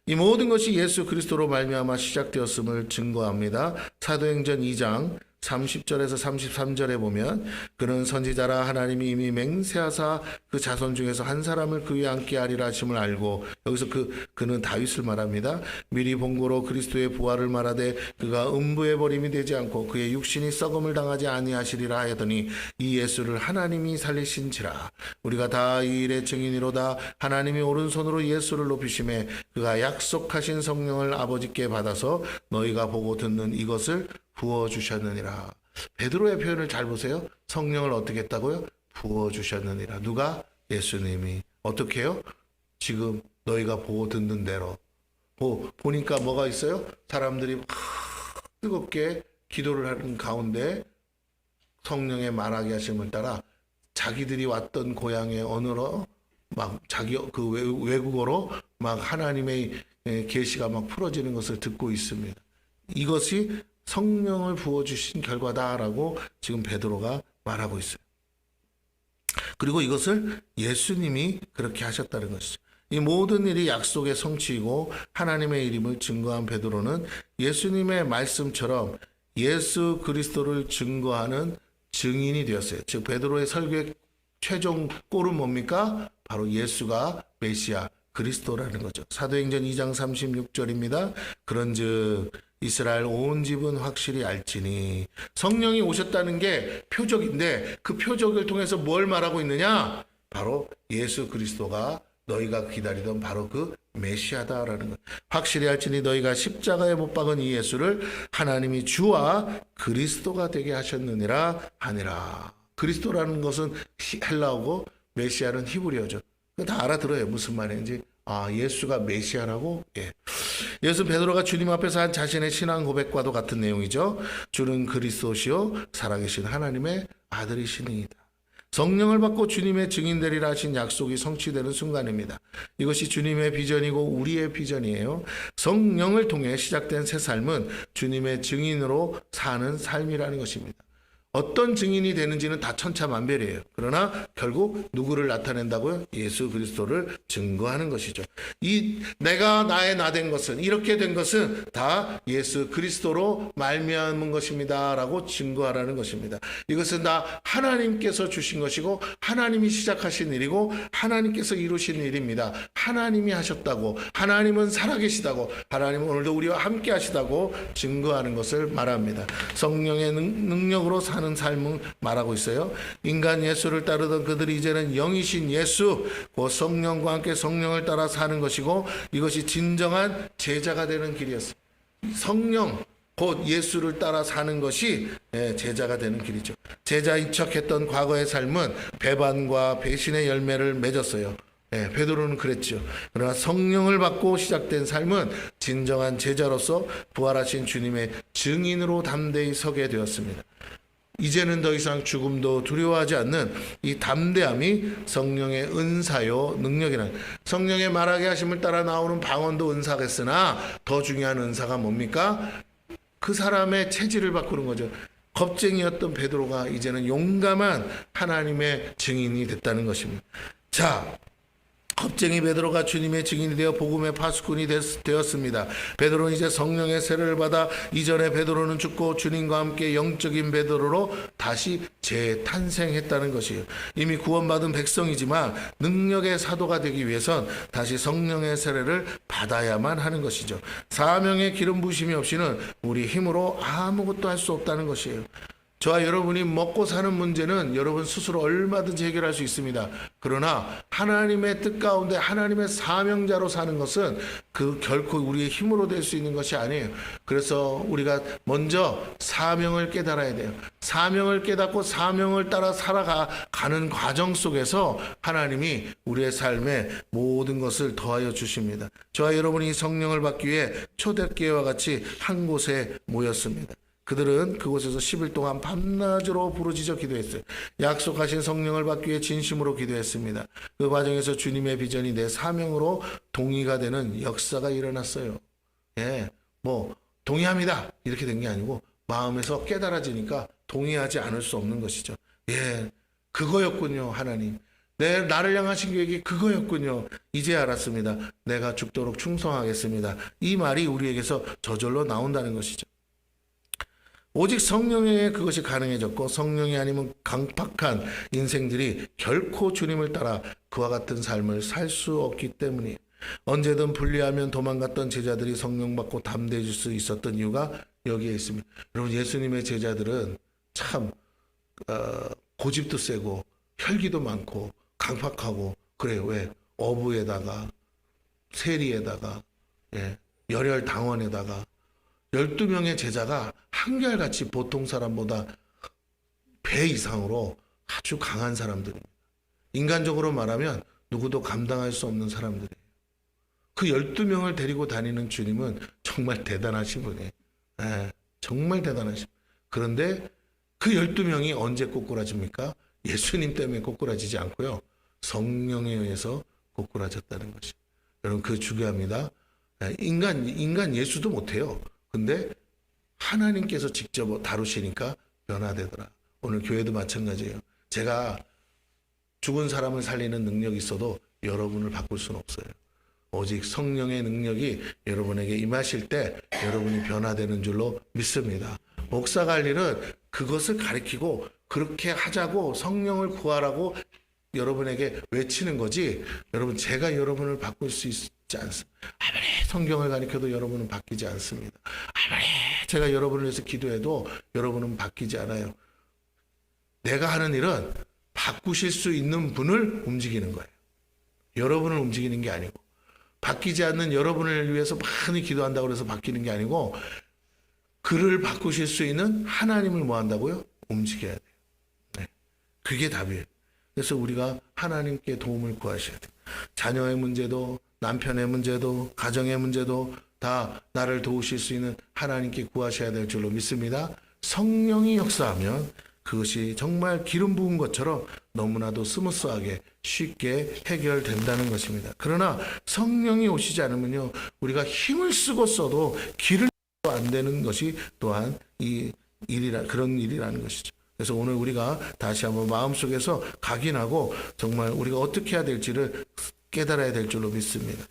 이 모든 것이 예수 그리스도로 말미암아 시작되었음을 증거합니다. 사도행전 2장 30절에서 33절에 보면 그는 선지자라 하나님이 이미 맹세하사 그 자손 중에서 한 사람을 그 위에 앉게 하리라 하심을 알고, 여기서 그는 다윗을 말합니다. 미리 본고로 그리스도의 부활을 말하되 그가 음부의 버림이 되지 않고 그의 육신이 썩음을 당하지 아니하시리라 하더니 이 예수를 하나님이 살리신지라. 우리가 다 이 일의 증인이로다. 하나님이 오른손으로 예수를 높이심에 그가 약속하신 성령을 아버지께 받아서 너희가 보고 듣는 이것을 부어주셨느니라. 베드로의 표현을 잘 보세요. 성령을 어떻게 했다고요? 부어주셨느니라. 누가? 예수님이. 어떻게 해요? 지금 너희가 보고 듣는 대로. 보니까 뭐가 있어요? 사람들이 뜨겁게 기도를 하는 가운데 성령의 말하게 하심을 따라 자기들이 왔던 고향의 언어로 막 자기 그 외국어로 막 하나님의 계시가 막 풀어지는 것을 듣고 있습니다. 이것이 성령을 부어주신 결과다라고 지금 베드로가 말하고 있어요. 그리고 이것을 예수님이 그렇게 하셨다는 것이죠. 이 모든 일이 약속의 성취이고 하나님의 일임을 증거한 베드로는 예수님의 말씀처럼 예수 그리스도를 증거하는 증인이 되었어요. 즉 베드로의 설교의 최종 골은 뭡니까? 바로 예수가 메시아 그리스도라는 거죠. 사도행전 2장 36절입니다. 그런즉 이스라엘 온 집은 확실히 알지니. 성령이 오셨다는 게 표적인데 그 표적을 통해서 뭘 말하고 있느냐? 바로 예수 그리스도가 너희가 기다리던 바로 그 메시아다라는 것. 확실히 알지니 너희가 십자가에 못 박은 이 예수를 하나님이 주와 그리스도가 되게 하셨느니라 하니라. 그리스도라는 것은 헬라어고 메시아는 히브리어죠. 다 알아들어요. 무슨 말인지. 예수가 메시아라고? 예. 예수 베드로가 주님 앞에서 한 자신의 신앙 고백과도 같은 내용이죠. 주는 그리스도시요 살아계신 하나님의 아들이시니이다. 성령을 받고 주님의 증인되리라 하신 약속이 성취되는 순간입니다. 이것이 주님의 비전이고 우리의 비전이에요. 성령을 통해 시작된 새 삶은 주님의 증인으로 사는 삶이라는 것입니다. 어떤 증인이 되는지는 다 천차만별이에요. 그러나 결국 누구를 나타낸다고요? 예수 그리스도를 증거하는 것이죠. 이 내가 나의 나 된 것은, 이렇게 된 것은 다 예수 그리스도로 말미암은 것입니다라고 증거하라는 것입니다. 이것은 다 하나님께서 주신 것이고 하나님이 시작하신 일이고 하나님께서 이루신 일입니다. 하나님이 하셨다고, 하나님은 살아계시다고, 하나님은 오늘도 우리와 함께 하시다고 증거하는 것을 말합니다. 성령의 능력으로 사는 삶을 말하고 있어요. 인간 예수를 따르던 그들이 이제는 영이신 예수, 그 성령과 함께 성령을 따라 사는 것이고, 이것이 진정한 제자가 되는 길이었어요. 성령 곧 예수를 따라 사는 것이 제자가 되는 길이죠. 제자인 척했던 과거의 삶은 배반과 배신의 열매를 맺었어요. 베드로는 그랬죠. 그러나 성령을 받고 시작된 삶은 진정한 제자로서 부활하신 주님의 증인으로 담대히 서게 되었습니다. 이제는 더 이상 죽음도 두려워하지 않는 이 담대함이 성령의 은사요 능력이란, 성령의 말하게 하심을 따라 나오는 방언도 은사겠으나 더 중요한 은사가 뭡니까? 그 사람의 체질을 바꾸는 거죠. 겁쟁이였던 베드로가 이제는 용감한 하나님의 증인이 됐다는 것입니다. 자, 겁쟁이 베드로가 주님의 증인이 되어 복음의 파수꾼이 되었습니다. 베드로는 이제 성령의 세례를 받아 이전에 베드로는 죽고 주님과 함께 영적인 베드로로 다시 재탄생했다는 것이에요. 이미 구원받은 백성이지만 능력의 사도가 되기 위해선 다시 성령의 세례를 받아야만 하는 것이죠. 사명의 기름 부으심이 없이는 우리 힘으로 아무것도 할 수 없다는 것이에요. 저와 여러분이 먹고 사는 문제는 여러분 스스로 얼마든지 해결할 수 있습니다. 그러나 하나님의 뜻 가운데 하나님의 사명자로 사는 것은 그 결코 우리의 힘으로 될 수 있는 것이 아니에요. 그래서 우리가 먼저 사명을 깨달아야 돼요. 사명을 깨닫고 사명을 따라 살아가는 과정 속에서 하나님이 우리의 삶에 모든 것을 더하여 주십니다. 저와 여러분이 성령을 받기 위해 초대교회와 같이 한 곳에 모였습니다. 그들은 그곳에서 10일 동안 밤낮으로 부르짖어 기도했어요. 약속하신 성령을 받기 위해 진심으로 기도했습니다. 그 과정에서 주님의 비전이 내 사명으로 동의가 되는 역사가 일어났어요. 동의합니다 이렇게 된 게 아니고 마음에서 깨달아지니까 동의하지 않을 수 없는 것이죠. 그거였군요. 하나님, 나를 향하신 계획이 그거였군요. 이제 알았습니다. 내가 죽도록 충성하겠습니다. 이 말이 우리에게서 저절로 나온다는 것이죠. 오직 성령에 의해 그것이 가능해졌고, 성령이 아니면 강팍한 인생들이 결코 주님을 따라 그와 같은 삶을 살 수 없기 때문이에요. 언제든 분리하면 도망갔던 제자들이 성령 받고 담대해질 수 있었던 이유가 여기에 있습니다. 여러분, 예수님의 제자들은 참 고집도 세고 혈기도 많고 강팍하고 그래요. 왜? 어부에다가 세리에다가 열혈당원에다가 12명의 제자가 한결같이 보통 사람보다 배 이상으로 아주 강한 사람들입니다. 인간적으로 말하면 누구도 감당할 수 없는 사람들이에요. 그 12명을 데리고 다니는 주님은 정말 대단하신 분이에요. 정말 대단하신. 그런데 그 12명이 언제 꼬꾸라집니까? 예수님 때문에 꼬꾸라지지 않고요. 성령에 의해서 꼬꾸라졌다는 것이죠. 여러분, 그거 중요합니다. 인간 예수도 못해요. 근데 하나님께서 직접 다루시니까 변화되더라. 오늘 교회도 마찬가지예요. 제가 죽은 사람을 살리는 능력이 있어도 여러분을 바꿀 수는 없어요. 오직 성령의 능력이 여러분에게 임하실 때 여러분이 변화되는 줄로 믿습니다. 목사가 할 일은 그것을 가리키고 그렇게 하자고 성령을 구하라고 여러분에게 외치는 거지, 여러분, 제가 여러분을 바꿀 수 있지 않습니다. 아무리 성경을 가리켜도 여러분은 바뀌지 않습니다. 아무리 제가 여러분을 위해서 기도해도 여러분은 바뀌지 않아요. 내가 하는 일은 바꾸실 수 있는 분을 움직이는 거예요. 여러분을 움직이는 게 아니고, 바뀌지 않는 여러분을 위해서 많이 기도한다고 해서 바뀌는 게 아니고, 그를 바꾸실 수 있는 하나님을 뭐 한다고요? 움직여야 돼요. 그게 답이에요. 그래서 우리가 하나님께 도움을 구하셔야 돼요. 자녀의 문제도, 남편의 문제도, 가정의 문제도 다 나를 도우실 수 있는 하나님께 구하셔야 될 줄로 믿습니다. 성령이 역사하면 그것이 정말 기름 부은 것처럼 너무나도 스무스하게 쉽게 해결된다는 것입니다. 그러나 성령이 오시지 않으면요, 우리가 힘을 쓰고 써도 길을 안 되는 것이 또한 그런 일이라는 것이죠. 그래서 오늘 우리가 다시 한번 마음속에서 각인하고 정말 우리가 어떻게 해야 될지를 깨달아야 될 줄로 믿습니다.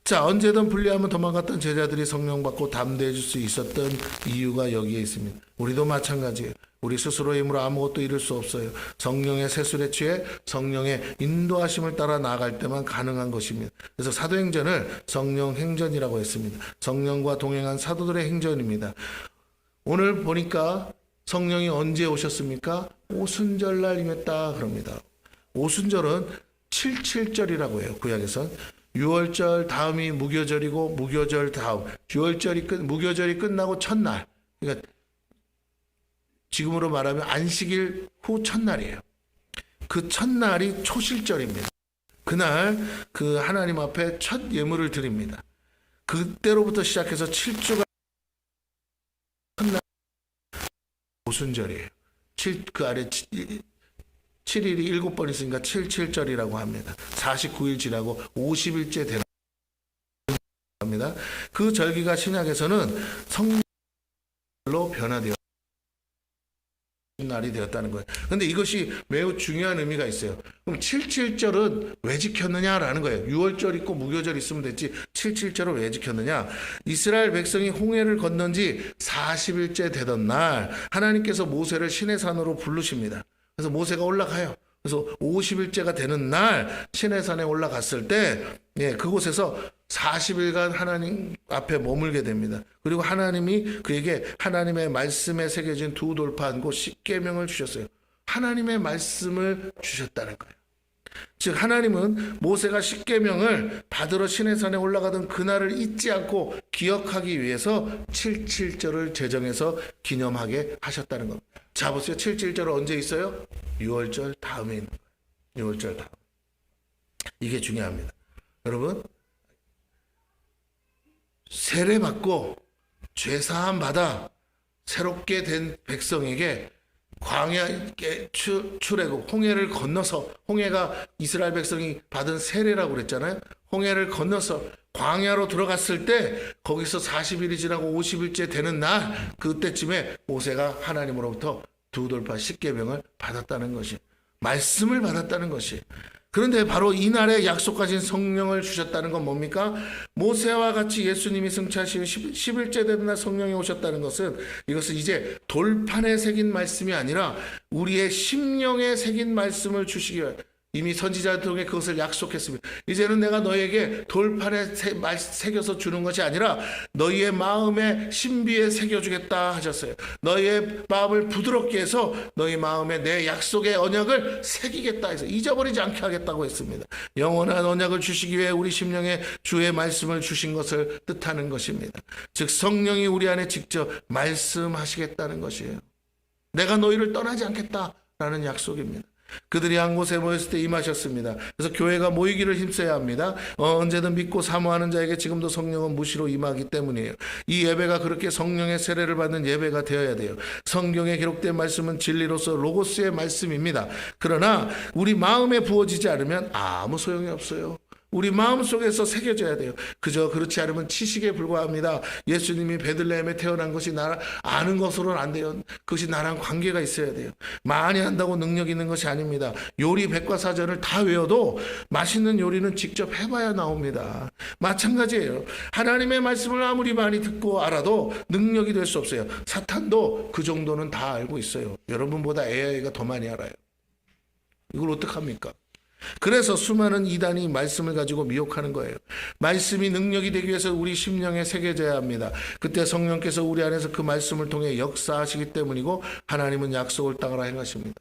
자, 언제든 불리하면 도망갔던 제자들이 성령 받고 담대해질 수 있었던 이유가 여기에 있습니다. 우리도 마찬가지예요. 우리 스스로의 힘으로 아무것도 이룰 수 없어요. 성령의 세술에 취해 성령의 인도하심을 따라 나아갈 때만 가능한 것입니다. 그래서 사도행전을 성령 행전이라고 했습니다. 성령과 동행한 사도들의 행전입니다. 오늘 보니까 성령이 언제 오셨습니까? 오순절날 임했다 그럽니다. 오순절은 77절이라고 해요. 구약에선. 6월절 다음이 무교절이고 무교절 다음 무교절이 끝나고 첫날, 그러니까 지금으로 말하면 안식일 후 첫날이에요. 그 첫날이 초실절입니다. 그날 그 하나님 앞에 첫 예물을 드립니다. 그때로부터 시작해서 7주가 첫날 오순절이에요. 그 아래 7일이 7번 있으니까 77절이라고 합니다. 49일 지나고 50일째 되는 겁니다. 그 절기가 신약에서는 성령로 변화되어 날이 되었다는 거예요. 그런데 이것이 매우 중요한 의미가 있어요. 그럼 77절은 왜 지켰느냐라는 거예요. 6월절 있고 무교절 있으면 됐지 77절을 왜 지켰느냐. 이스라엘 백성이 홍해를 건넌 지 40일째 되던 날 하나님께서 모세를 시내산으로 부르십니다. 그래서 모세가 올라가요. 그래서 50일째가 되는 날 시내산에 올라갔을 때 그곳에서 40일간 하나님 앞에 머물게 됩니다. 그리고 하나님이 그에게 하나님의 말씀에 새겨진 두 돌판 곧 십계명을 주셨어요. 하나님의 말씀을 주셨다는 거예요. 즉 하나님은 모세가 십계명을 받으러 시내산에 올라가던 그날을 잊지 않고 기억하기 위해서 77절을 제정해서 기념하게 하셨다는 겁니다. 자 보세요. 77절은 언제 있어요? 6월절 다음에 있는 거예요. 6월절 다음. 이게 중요합니다. 여러분 세례받고 죄사함 받아 새롭게 된 백성에게 광야에 출애굽 홍해를 건너서, 홍해가 이스라엘 백성이 받은 세례라고 그랬잖아요. 홍해를 건너서 광야로 들어갔을 때 거기서 40일이 지나고 50일째 되는 날 그때쯤에 모세가 하나님으로부터 두 돌판 십계명을 받았다는 것이, 말씀을 받았다는 것이. 그런데 바로 이날에 약속하신 성령을 주셨다는 건 뭡니까? 모세와 같이 예수님이 승차하신 10일째 되는 날 성령이 오셨다는 것은, 이것은 이제 돌판에 새긴 말씀이 아니라 우리의 심령에 새긴 말씀을 주시기 위해 이미 선지자를 통해 그것을 약속했습니다. 이제는 내가 너에게 돌판에 새겨서 주는 것이 아니라 너희의 마음에 신비에 새겨주겠다 하셨어요. 너희의 마음을 부드럽게 해서 너희 마음에 내 약속의 언약을 새기겠다 해서 잊어버리지 않게 하겠다고 했습니다. 영원한 언약을 주시기 위해 우리 심령에 주의 말씀을 주신 것을 뜻하는 것입니다. 즉 성령이 우리 안에 직접 말씀하시겠다는 것이에요. 내가 너희를 떠나지 않겠다라는 약속입니다. 그들이 한 곳에 모였을 때 임하셨습니다. 그래서 교회가 모이기를 힘써야 합니다. 언제든 믿고 사모하는 자에게 지금도 성령은 무시로 임하기 때문이에요. 이 예배가 그렇게 성령의 세례를 받는 예배가 되어야 돼요. 성경에 기록된 말씀은 진리로서 로고스의 말씀입니다. 그러나 우리 마음에 부어지지 않으면 아무 소용이 없어요. 우리 마음속에서 새겨져야 돼요. 그저 그렇지 않으면 치식에 불과합니다. 예수님이 베들레헴에 태어난 것이 나를 아는 것으로는 안 돼요. 그것이 나랑 관계가 있어야 돼요. 많이 한다고 능력 있는 것이 아닙니다. 요리 백과사전을 다 외워도 맛있는 요리는 직접 해봐야 나옵니다. 마찬가지예요. 하나님의 말씀을 아무리 많이 듣고 알아도 능력이 될 수 없어요. 사탄도 그 정도는 다 알고 있어요. 여러분보다 AI가 더 많이 알아요. 이걸 어떡합니까? 그래서 수많은 이단이 말씀을 가지고 미혹하는 거예요. 말씀이 능력이 되기 위해서 우리 심령에 새겨져야 합니다. 그때 성령께서 우리 안에서 그 말씀을 통해 역사하시기 때문이고 하나님은 약속을 따라 행하십니다.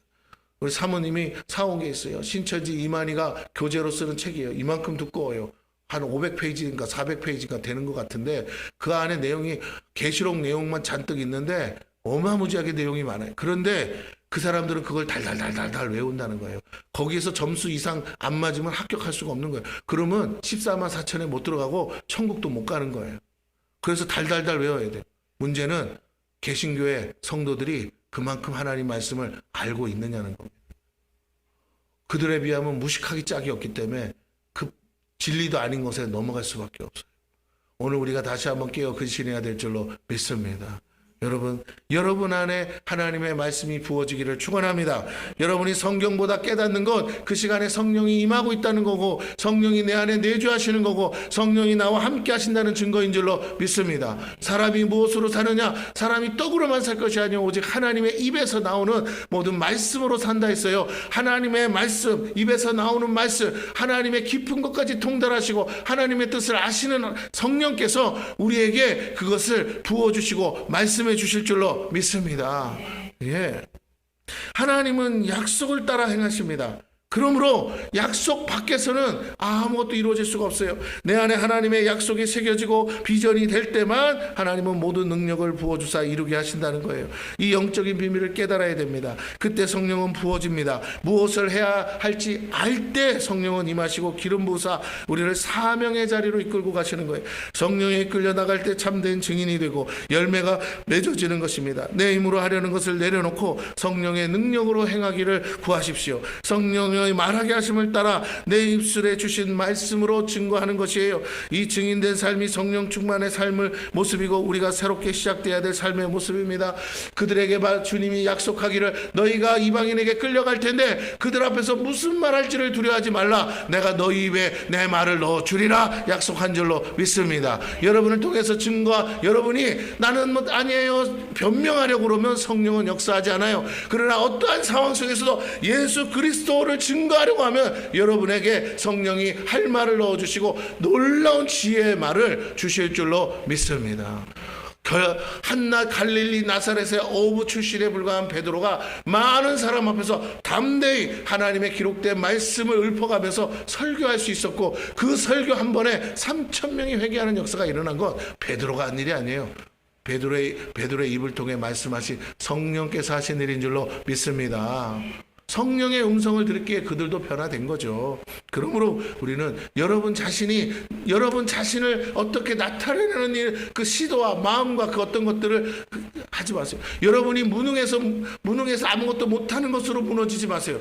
우리 사모님이 사온 게 있어요. 신천지 이만희가 교재로 쓰는 책이에요. 이만큼 두꺼워요. 한 500페이지인가 400페이지가 되는 것 같은데 그 안에 내용이 계시록 내용만 잔뜩 있는데 어마무지하게 내용이 많아요. 그런데 그 사람들은 그걸 달달달달 외운다는 거예요. 거기에서 점수 이상 안 맞으면 합격할 수가 없는 거예요. 그러면 14만 4천에 못 들어가고 천국도 못 가는 거예요. 그래서 달달달 외워야 돼요. 문제는 개신교의 성도들이 그만큼 하나님 말씀을 알고 있느냐는 겁니다. 그들에 비하면 무식하기 짝이 없기 때문에 그 진리도 아닌 것에 넘어갈 수밖에 없어요. 오늘 우리가 다시 한번 깨어 근신해야 될 줄로 믿습니다. 여러분 안에 하나님의 말씀이 부어지기를 축원합니다. 여러분이 성경보다 깨닫는 건 그 시간에 성령이 임하고 있다는 거고, 성령이 내 안에 내주하시는 거고, 성령이 나와 함께 하신다는 증거인 줄로 믿습니다. 사람이 무엇으로 사느냐? 사람이 떡으로만 살 것이 아니요 오직 하나님의 입에서 나오는 모든 말씀으로 산다 했어요. 하나님의 말씀, 입에서 나오는 말씀, 하나님의 깊은 것까지 통달하시고 하나님의 뜻을 아시는 성령께서 우리에게 그것을 부어주시고 말씀해 주실 줄로 믿습니다. 예. 하나님은 약속을 따라 행하십니다. 그러므로 약속 밖에서는 아무것도 이루어질 수가 없어요. 내 안에 하나님의 약속이 새겨지고 비전이 될 때만 하나님은 모든 능력을 부어주사 이루게 하신다는 거예요. 이 영적인 비밀을 깨달아야 됩니다. 그때 성령은 부어집니다. 무엇을 해야 할지 알 때 성령은 임하시고 기름 부으사 우리를 사명의 자리로 이끌고 가시는 거예요. 성령에 이끌려 나갈 때 참된 증인이 되고 열매가 맺어지는 것입니다. 내 힘으로 하려는 것을 내려놓고 성령의 능력으로 행하기를 구하십시오. 성령의 말하게 하심을 따라 내 입술에 주신 말씀으로 증거하는 것이에요. 이 증인된 삶이 성령 충만의 삶을 모습이고 우리가 새롭게 시작돼야 될 삶의 모습입니다. 그들에게 주님이 약속하기를 너희가 이방인에게 끌려갈 텐데 그들 앞에서 무슨 말할지를 두려워하지 말라. 내가 너희 입에 내 말을 넣어주리라 약속한 줄로 믿습니다. 여러분을 통해서 여러분이 나는 뭐 아니에요 변명하려고 그러면 성령은 역사하지 않아요. 그러나 어떠한 상황 속에서도 예수 그리스도를 증거하려고 하면 여러분에게 성령이 할 말을 넣어주시고 놀라운 지혜의 말을 주실 줄로 믿습니다. 한낱 갈릴리 나사렛의 어부 출신에 불과한 베드로가 많은 사람 앞에서 담대히 하나님의 기록된 말씀을 읊어가면서 설교할 수 있었고 그 설교 한 번에 3,000명이 회개하는 역사가 일어난 건 베드로가 한 일이 아니에요. 베드로의 입을 통해 말씀하신 성령께서 하신 일인 줄로 믿습니다. 성령의 음성을 들었기에 그들도 변화된 거죠. 그러므로 우리는 여러분 자신을 어떻게 나타내는 일, 그 시도와 마음과 그 어떤 것들을 하지 마세요. 여러분이 무능해서 아무것도 못하는 것으로 무너지지 마세요.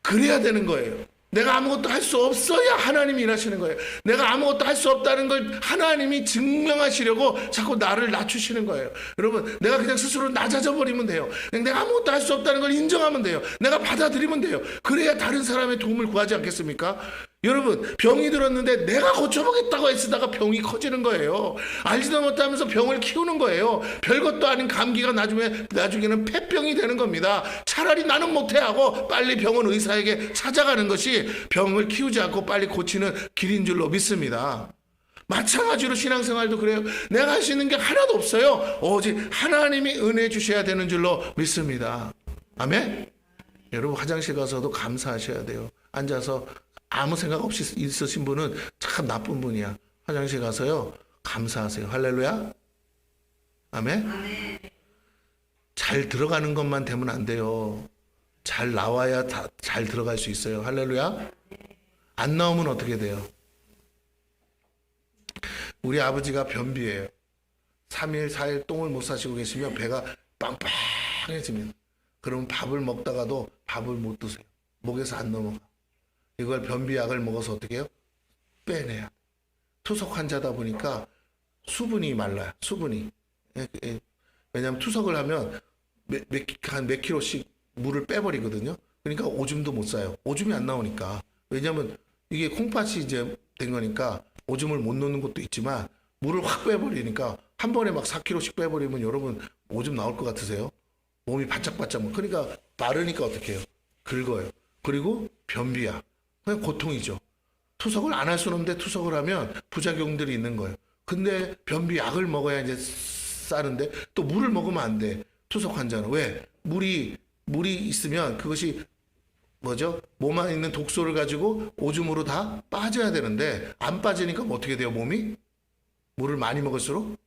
그래야 되는 거예요. 내가 아무것도 할 수 없어야 하나님이 일하시는 거예요. 내가 아무것도 할 수 없다는 걸 하나님이 증명하시려고 자꾸 나를 낮추시는 거예요. 여러분, 내가 그냥 스스로 낮아져 버리면 돼요. 그냥 내가 아무것도 할 수 없다는 걸 인정하면 돼요. 내가 받아들이면 돼요. 그래야 다른 사람의 도움을 구하지 않겠습니까? 여러분, 병이 들었는데 내가 고쳐보겠다고 애쓰다가 병이 커지는 거예요. 알지도 못하면서 병을 키우는 거예요. 별것도 아닌 감기가 나중에는 폐병이 되는 겁니다. 차라리 나는 못해 하고 빨리 병원 의사에게 찾아가는 것이 병을 키우지 않고 빨리 고치는 길인 줄로 믿습니다. 마찬가지로 신앙생활도 그래요. 내가 할 수 있는 게 하나도 없어요. 오직 하나님이 은혜 주셔야 되는 줄로 믿습니다. 아멘? 여러분, 화장실 가서도 감사하셔야 돼요. 앉아서 아무 생각 없이 있으신 분은 참 나쁜 분이야. 화장실 가서요 감사하세요. 할렐루야. 아멘. 잘 들어가는 것만 되면 안 돼요. 잘 나와야 잘 들어갈 수 있어요. 할렐루야. 안 나오면 어떻게 돼요? 우리 아버지가 변비예요. 3일 4일 똥을 못 싸시고 계시면 배가 빵빵해집니다. 그러면 밥을 먹다가도 밥을 못 드세요. 목에서 안 넘어가. 이걸 변비약을 먹어서 어떻게 해요? 빼내야. 투석 환자다 보니까 수분이 말라요. 수분이. 왜냐하면 투석을 하면 한 몇 킬로씩 물을 빼버리거든요. 그러니까 오줌도 못 싸요. 오줌이 안 나오니까. 왜냐하면 이게 콩팥이 이제 된 거니까 오줌을 못 넣는 것도 있지만 물을 확 빼버리니까 한 번에 막 4kg씩 빼버리면 여러분 오줌 나올 것 같으세요? 몸이 바짝바짝. 그러니까 마르니까 어떻게 해요? 긁어요. 그리고 변비약. 그냥 고통이죠. 투석을 안 할 수는 없는데 투석을 하면 부작용들이 있는 거예요. 근데 변비약을 먹어야 이제 싸는데 또 물을 먹으면 안 돼. 투석 환자는. 왜? 물이 있으면 그것이 뭐죠? 몸 안에 있는 독소를 가지고 오줌으로 다 빠져야 되는데 안 빠지니까 어떻게 돼요? 몸이? 물을 많이 먹을수록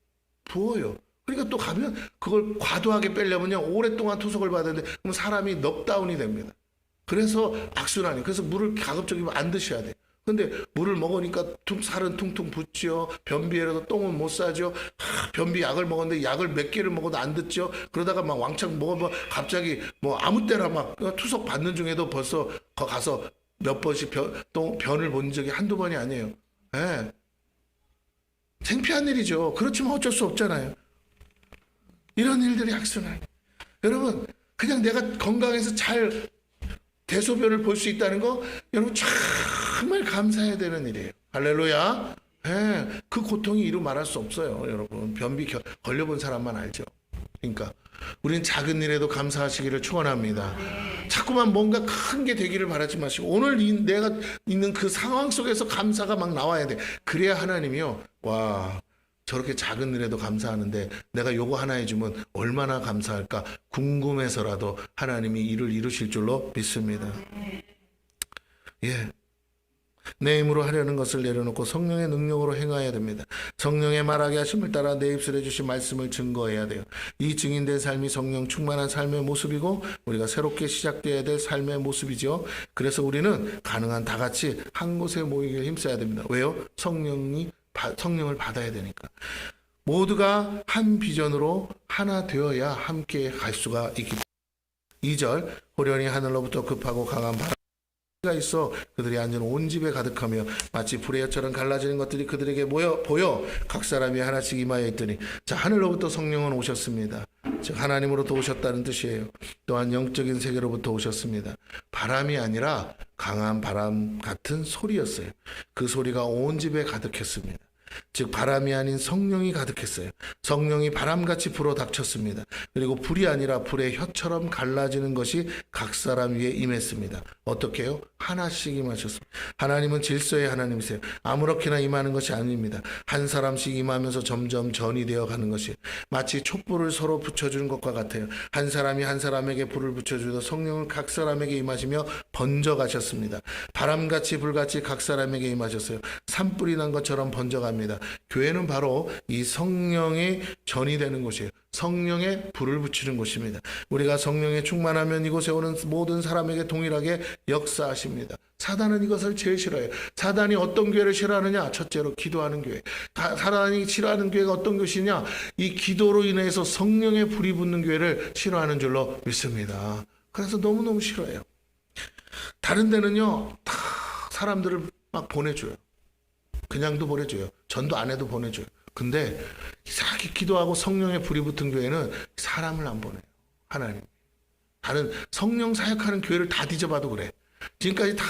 부어요. 그러니까 또 가면 그걸 과도하게 빼려면요 오랫동안 투석을 받아야 되는데 그럼 사람이 넉다운이 됩니다. 그래서 악순환이. 그래서 물을 가급적이면 안 드셔야 돼요. 근데 물을 먹으니까 살은 퉁퉁 붙죠. 변비에라도 똥은 못 싸죠. 변비 약을 먹었는데 약을 몇 개를 먹어도 안 듣죠. 그러다가 막 왕창 먹으면 갑자기 뭐 아무 때나 막 투석 받는 중에도 벌써 가서 몇 번씩 변을 본 적이 한두 번이 아니에요. 네. 창피한 일이죠. 그렇지만 어쩔 수 없잖아요. 이런 일들이 악순환. 여러분, 그냥 내가 건강해서 잘 대소변을 볼 수 있다는 거, 여러분 정말 감사해야 되는 일이에요. 할렐루야. 예, 그 고통이 이루 말할 수 없어요. 여러분, 변비 걸려본 사람만 알죠. 그러니까 우리는 작은 일에도 감사하시기를 축원합니다. 자꾸만 뭔가 큰 게 되기를 바라지 마시고, 오늘 내가 있는 그 상황 속에서 감사가 막 나와야 돼. 그래야 하나님이요, 와, 저렇게 작은 일에도 감사하는데 내가 요거 하나 해주면 얼마나 감사할까 궁금해서라도 하나님이 이를 이루실 줄로 믿습니다. 예, 내 힘으로 하려는 것을 내려놓고 성령의 능력으로 행해야 됩니다. 성령의 말하게 하심을 따라 내 입술에 주신 말씀을 증거해야 돼요. 이 증인된 삶이 성령 충만한 삶의 모습이고 우리가 새롭게 시작되어야 될 삶의 모습이죠. 그래서 우리는 가능한 다 같이 한 곳에 모이길 힘써야 됩니다. 왜요? 성령을 받아야 되니까. 모두가 한 비전으로 하나 되어야 함께 갈 수가 있기 때문에. 2절, 호련히 하늘로부터 급하고 강한 바람이 있어 그들이 앉은 온 집에 가득하며 마치 불의 혀처럼 갈라지는 것들이 그들에게 보여 각 사람이 하나씩 임하여 있더니, 자, 하늘로부터 성령은 오셨습니다. 즉 하나님으로부터 오셨다는 뜻이에요. 또한 영적인 세계로부터 오셨습니다. 바람이 아니라 강한 바람 같은 소리였어요. 그 소리가 온 집에 가득했습니다. 즉 바람이 아닌 성령이 가득했어요. 성령이 바람같이 불어 닥쳤습니다. 그리고 불이 아니라 불의 혀처럼 갈라지는 것이 각 사람 위에 임했습니다. 어떻게 해요? 하나씩 임하셨습니다. 하나님은 질서의 하나님이세요. 아무렇게나 임하는 것이 아닙니다. 한 사람씩 임하면서 점점 전이 되어 가는 것이 마치 촛불을 서로 붙여주는 것과 같아요. 한 사람이 한 사람에게 불을 붙여주듯 성령을 각 사람에게 임하시며 번져가셨습니다. 바람같이 불같이 각 사람에게 임하셨어요. 산불이 난 것처럼 번져갑니다. 교회는 바로 이 성령의 전이 되는 곳이에요. 성령의 불을 붙이는 곳입니다. 우리가 성령에 충만하면 이곳에 오는 모든 사람에게 동일하게 역사하십니다. 사단은 이것을 제일 싫어해요. 사단이 어떤 교회를 싫어하느냐? 첫째로 기도하는 교회. 사단이 싫어하는 교회가 어떤 것이냐? 이 기도로 인해서 성령의 불이 붙는 교회를 싫어하는 줄로 믿습니다. 그래서 너무너무 싫어해요. 다른 데는요, 다 사람들을 막 보내줘요. 그냥도 보내줘요. 전도 안 해도 보내줘요. 근데 이상하게 기도하고 성령의 불이 붙은 교회는 사람을 안 보내요. 하나님. 다른 성령 사역하는 교회를 다 뒤져봐도 그래. 지금까지 다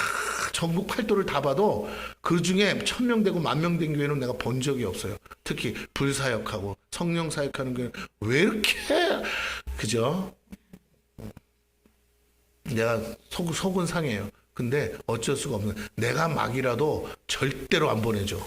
전국 팔도를 다 봐도 그 중에 1000명 되고 10,000명 된 교회는 내가 본 적이 없어요. 특히 불사역하고 성령 사역하는 교회는 왜 이렇게, 그죠? 내가 속은 상해요. 근데 어쩔 수가 없는, 내가 막이라도 절대로 안 보내줘.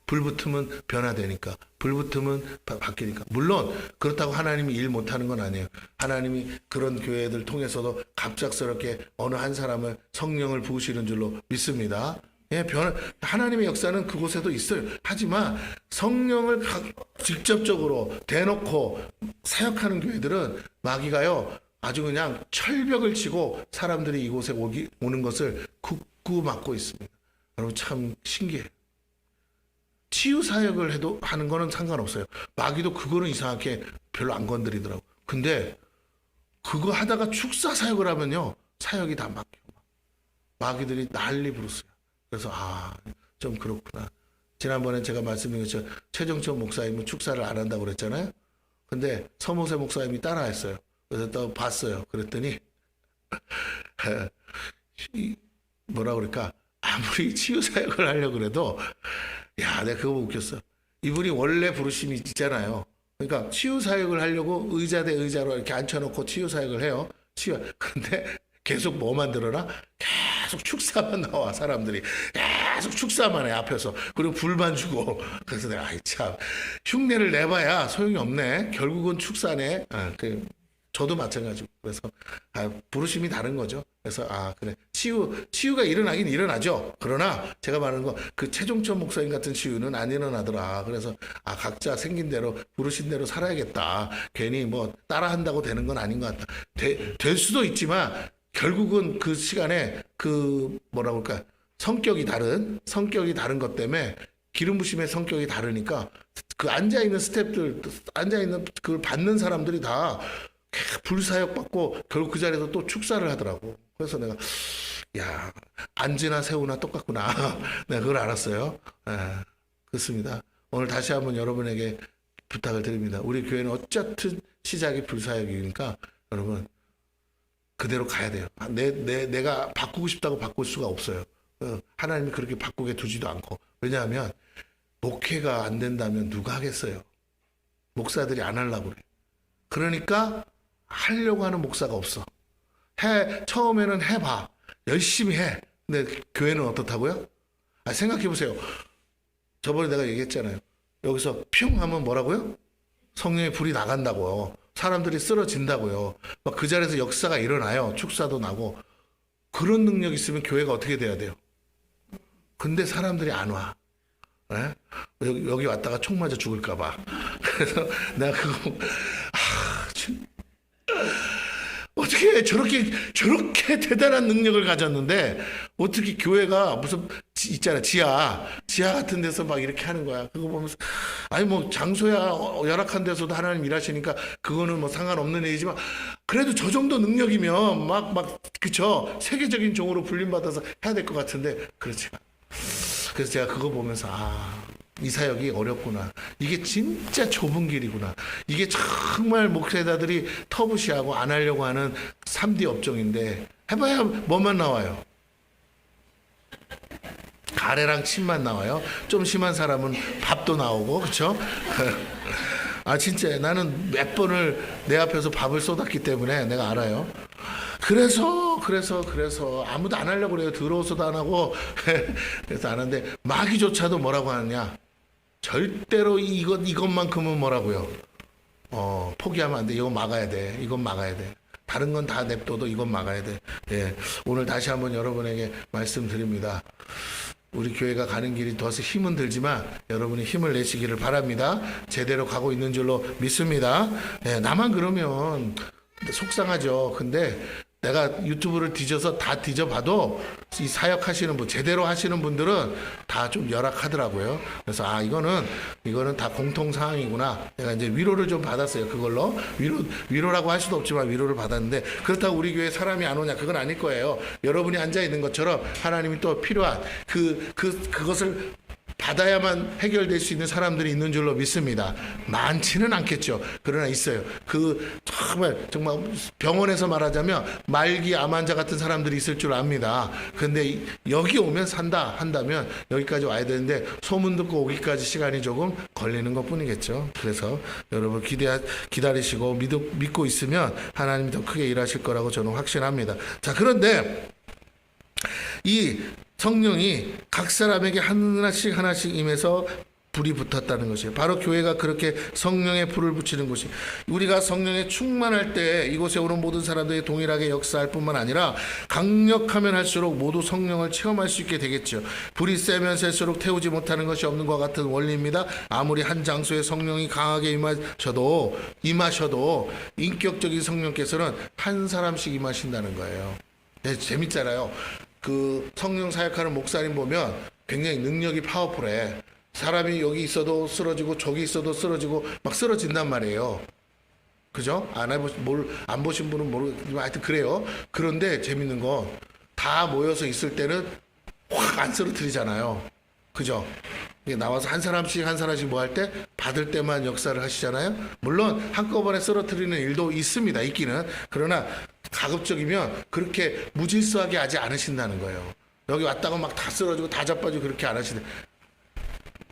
불 붙으면 변화되니까, 불 붙으면 바뀌니까. 물론 그렇다고 하나님이 일 못하는 건 아니에요. 하나님이 그런 교회들 통해서도 갑작스럽게 어느 한 사람을 성령을 부으시는 줄로 믿습니다. 예, 하나님의 역사는 그곳에도 있어요. 하지만 성령을 직접적으로 대놓고 사역하는 교회들은 마귀가요, 아주 그냥 철벽을 치고 사람들이 이곳에 오는 것을 굳고 막고 있습니다. 여러분 참 신기해요. 치유 사역을 해도 하는 거는 상관없어요. 마귀도 그거는 이상하게 별로 안 건드리더라고. 근데 그거 하다가 축사 사역을 하면요, 사역이 다 막혀. 마귀들이 난리 부르어요. 그래서 좀 그렇구나. 지난번에 제가 말씀드린 것처럼 최정천 목사님은 축사를 안 한다고 그랬잖아요. 근데 서모세 목사님이 따라했어요. 그래서 또 봤어요. 그랬더니 뭐라 그럴까, 아무리 치유 사역을 하려고 그래도, 야, 내가 그거 웃겼어. 이분이 원래 부르심이 있잖아요. 그러니까 치유 사역을 하려고 의자 대 의자로 이렇게 앉혀놓고 치유 사역을 해요. 근데 계속 뭐 만들어나? 계속 축사만 나와. 사람들이 계속 축사만 해 앞에서. 그리고 불만 주고. 그래서 내가 참 흉내를 내봐야 소용이 없네. 결국은 축사네. 저도 마찬가지고. 그래서 부르심이 다른 거죠. 그래서 그래, 치유가 일어나긴 일어나죠. 그러나 제가 말하는 거, 그 최종천 목사님 같은 치유는 안 일어나더라. 그래서 각자 생긴 대로 부르신 대로 살아야겠다. 괜히 뭐 따라한다고 되는 건 아닌 것 같다. 될 수도 있지만 결국은 그 시간에 그 뭐라 그럴까, 성격이 다른 것 때문에, 기름 부심의 성격이 다르니까 그 앉아있는 스태프들, 앉아있는 그걸 받는 사람들이 다 불사역 받고 결국 그 자리에서 또 축사를 하더라고. 그래서 내가, 야, 안지나 새우나 똑같구나. 내가 그걸 알았어요. 그렇습니다. 오늘 다시 한번 여러분에게 부탁을 드립니다. 우리 교회는 어쨌든 시작이 불사역이니까 여러분 그대로 가야 돼요. 내가 바꾸고 싶다고 바꿀 수가 없어요. 하나님이 그렇게 바꾸게 두지도 않고. 왜냐하면 목회가 안 된다면 누가 하겠어요? 목사들이 안 하려고 그래. 그러니까 하려고 하는 목사가 없어. 처음에는 해봐. 열심히 해. 근데 교회는 어떻다고요? 생각해 보세요. 저번에 내가 얘기했잖아요. 여기서 핑 하면 뭐라고요? 성령의 불이 나간다고요. 사람들이 쓰러진다고요. 막 그 자리에서 역사가 일어나요. 축사도 나고. 그런 능력이 있으면 교회가 어떻게 돼야 돼요? 근데 사람들이 안 와. 네? 여기 왔다가 총 맞아 죽을까 봐. 그래서 내가 그거 어떻게 저렇게 대단한 능력을 가졌는데 어떻게 교회가 무슨 있잖아 지하 같은 데서 막 이렇게 하는 거야. 그거 보면서 아니 뭐 장소야 열악한 데서도 하나님 일하시니까 그거는 뭐 상관없는 얘기지만 그래도 저 정도 능력이면 막 그쵸 세계적인 종으로 불림받아서 해야 될 것 같은데 그렇지가. 그래서 제가 그거 보면서 이 사역이 어렵구나. 이게 진짜 좁은 길이구나. 이게 정말 목회자들이 터부시하고 안 하려고 하는 3D 업종인데 해봐야 뭐만 나와요? 가래랑 침만 나와요. 좀 심한 사람은 밥도 나오고 그렇죠? 진짜 나는 몇 번을 내 앞에서 밥을 쏟았기 때문에 내가 알아요. 그래서 아무도 안 하려고 그래요. 더러워서도 안 하고 그래서 안 하는데 마귀조차도 뭐라고 하느냐? 절대로 이것만큼은 뭐라고요? 포기하면 안 돼. 이건 막아야 돼. 이건 막아야 돼. 다른 건 다 냅둬도 이건 막아야 돼. 예, 오늘 다시 한번 여러분에게 말씀드립니다. 우리 교회가 가는 길이 더 힘은 들지만 여러분이 힘을 내시기를 바랍니다. 제대로 가고 있는 줄로 믿습니다. 예, 나만 그러면 속상하죠. 근데 내가 유튜브를 다 뒤져봐도 이 사역하시는 분, 제대로 하시는 분들은 다 좀 열악하더라고요. 그래서 이거는 다 공통 상황이구나. 내가 이제 위로를 좀 받았어요. 그걸로 위로라고 할 수도 없지만 위로를 받았는데 그렇다고 우리 교회 사람이 안 오냐? 그건 아닐 거예요. 여러분이 앉아 있는 것처럼 하나님이 또 필요한 그것을 받아야만 해결될 수 있는 사람들이 있는 줄로 믿습니다. 많지는 않겠죠. 그러나 있어요. 정말 병원에서 말하자면 말기 암 환자 같은 사람들이 있을 줄 압니다. 근데 여기 오면 산다 한다면 여기까지 와야 되는데 소문 듣고 오기까지 시간이 조금 걸리는 것 뿐이겠죠. 그래서 여러분 기다리시고 믿고 있으면 하나님이 더 크게 일하실 거라고 저는 확신합니다. 자, 그런데 이 성령이 각 사람에게 하나씩 임해서 불이 붙었다는 것이에요. 바로 교회가 그렇게 성령의 불을 붙이는 곳이 우리가 성령에 충만할 때 이곳에 오는 모든 사람들이 동일하게 역사할 뿐만 아니라 강력하면 할수록 모두 성령을 체험할 수 있게 되겠죠. 불이 세면 셀수록 태우지 못하는 것이 없는 것 같은 원리입니다. 아무리 한 장소에 성령이 강하게 임하셔도 인격적인 성령께서는 한 사람씩 임하신다는 거예요. 네, 재밌잖아요. 그 성령 사역하는 목사님 보면 굉장히 능력이 파워풀해. 사람이 여기 있어도 쓰러지고 저기 있어도 쓰러지고 막 쓰러진단 말이에요. 그죠? 안 보신 분은 모르겠지만 하여튼 그래요. 그런데 재밌는 건 다 모여서 있을 때는 확 안 쓰러뜨리잖아요. 그죠? 나와서 한 사람씩 뭐 할 때 받을 때만 역사를 하시잖아요. 물론 한꺼번에 쓰러뜨리는 일도 있습니다. 있기는. 그러나 가급적이면 그렇게 무질서하게 하지 않으신다는 거예요. 여기 왔다가 막 다 쓰러지고 다 자빠지고 그렇게 안 하시네.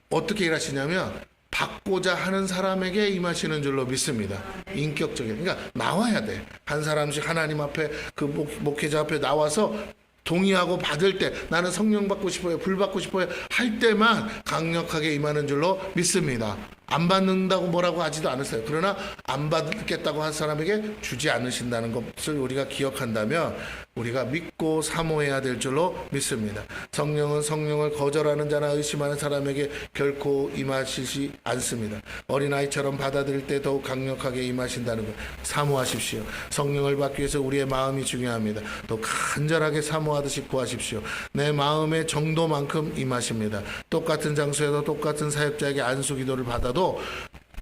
어떻게 일하시냐면 받고자 하는 사람에게 임하시는 줄로 믿습니다. 인격적인. 그러니까 나와야 돼. 한 사람씩 하나님 앞에 그 목회자 앞에 나와서 동의하고 받을 때 나는 성령 받고 싶어요. 불 받고 싶어요. 할 때만 강력하게 임하는 줄로 믿습니다. 안 받는다고 뭐라고 하지도 않으세요. 그러나 안 받겠다고 한 사람에게 주지 않으신다는 것을 우리가 기억한다면 우리가 믿고 사모해야 될 줄로 믿습니다. 성령은 성령을 거절하는 자나 의심하는 사람에게 결코 임하시지 않습니다. 어린아이처럼 받아들일 때 더욱 강력하게 임하신다는 것 사모하십시오. 성령을 받기 위해서 우리의 마음이 중요합니다. 또 간절하게 사모하듯이 구하십시오. 내 마음의 정도만큼 임하십니다. 똑같은 장소에서 똑같은 사역자에게 안수 기도를 받아도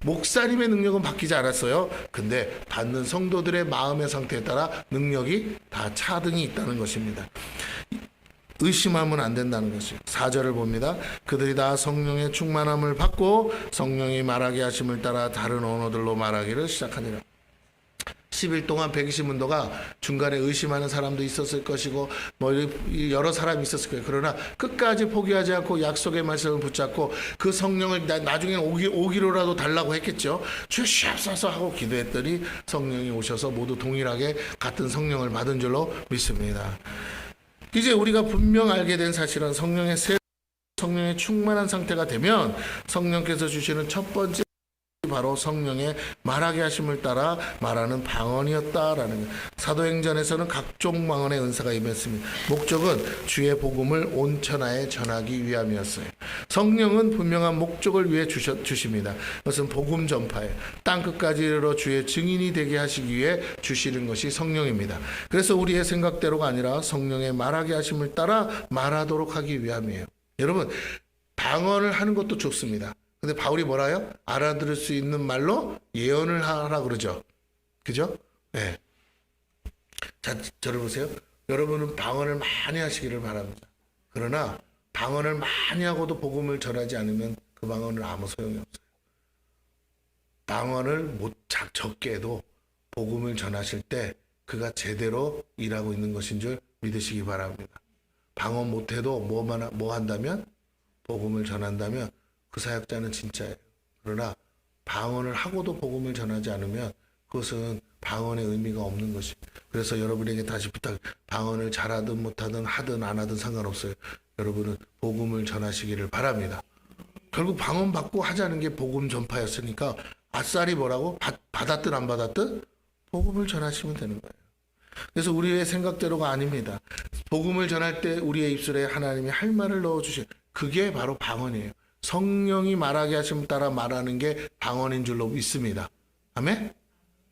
목사님의 능력은 바뀌지 않았어요. 근데 받는 성도들의 마음의 상태에 따라 능력이 다 차등이 있다는 것입니다. 의심하면 안 된다는 것이요. 4절을 봅니다. 그들이 다 성령의 충만함을 받고 성령이 말하게 하심을 따라 다른 언어들로 말하기를 시작하니라. 10일 동안 120문도가 중간에 의심하는 사람도 있었을 것이고 뭐 여러 사람이 있었을 거예요. 그러나 끝까지 포기하지 않고 약속의 말씀을 붙잡고 그 성령을 나중에는 오기로라도 달라고 했겠죠. 주시옵소서 하고 기도했더니 성령이 오셔서 모두 동일하게 같은 성령을 받은 줄로 믿습니다. 이제 우리가 분명 알게 된 사실은 성령의 충만한 상태가 되면 성령께서 주시는 첫 번째 바로 성령의 말하게 하심을 따라 말하는 방언이었다라는 거예요. 사도행전에서는 각종 방언의 은사가 임했습니다. 목적은 주의 복음을 온 천하에 전하기 위함이었어요. 성령은 분명한 목적을 위해 주십니다. 그것은 복음 전파예요. 땅끝까지 이르러 주의 증인이 되게 하시기 위해 주시는 것이 성령입니다. 그래서 우리의 생각대로가 아니라 성령의 말하게 하심을 따라 말하도록 하기 위함이에요. 여러분, 방언을 하는 것도 좋습니다. 근데 바울이 뭐라요? 알아들을 수 있는 말로 예언을 하라 그러죠. 그죠? 네. 자, 저를 보세요. 여러분은 방언을 많이 하시기를 바랍니다. 그러나 방언을 많이 하고도 복음을 전하지 않으면 그 방언은 아무 소용이 없어요. 방언을 적게 해도 복음을 전하실 때 그가 제대로 일하고 있는 것인 줄 믿으시기 바랍니다. 방언 못해도 뭐 한다면? 복음을 전한다면 그 사역자는 진짜예요. 그러나 방언을 하고도 복음을 전하지 않으면 그것은 방언의 의미가 없는 것이. 그래서 여러분에게 다시 부탁, 방언을 잘하든 못하든 하든 안 하든 상관없어요. 여러분은 복음을 전하시기를 바랍니다. 결국 방언 받고 하자는 게 복음 전파였으니까 아싸리 뭐라고? 받았든 안 받았든 복음을 전하시면 되는 거예요. 그래서 우리의 생각대로가 아닙니다. 복음을 전할 때 우리의 입술에 하나님이 할 말을 넣어주셔요. 그게 바로 방언이에요. 성령이 말하게 하심을 따라 말하는 게 방언인 줄로 믿습니다. 아멘?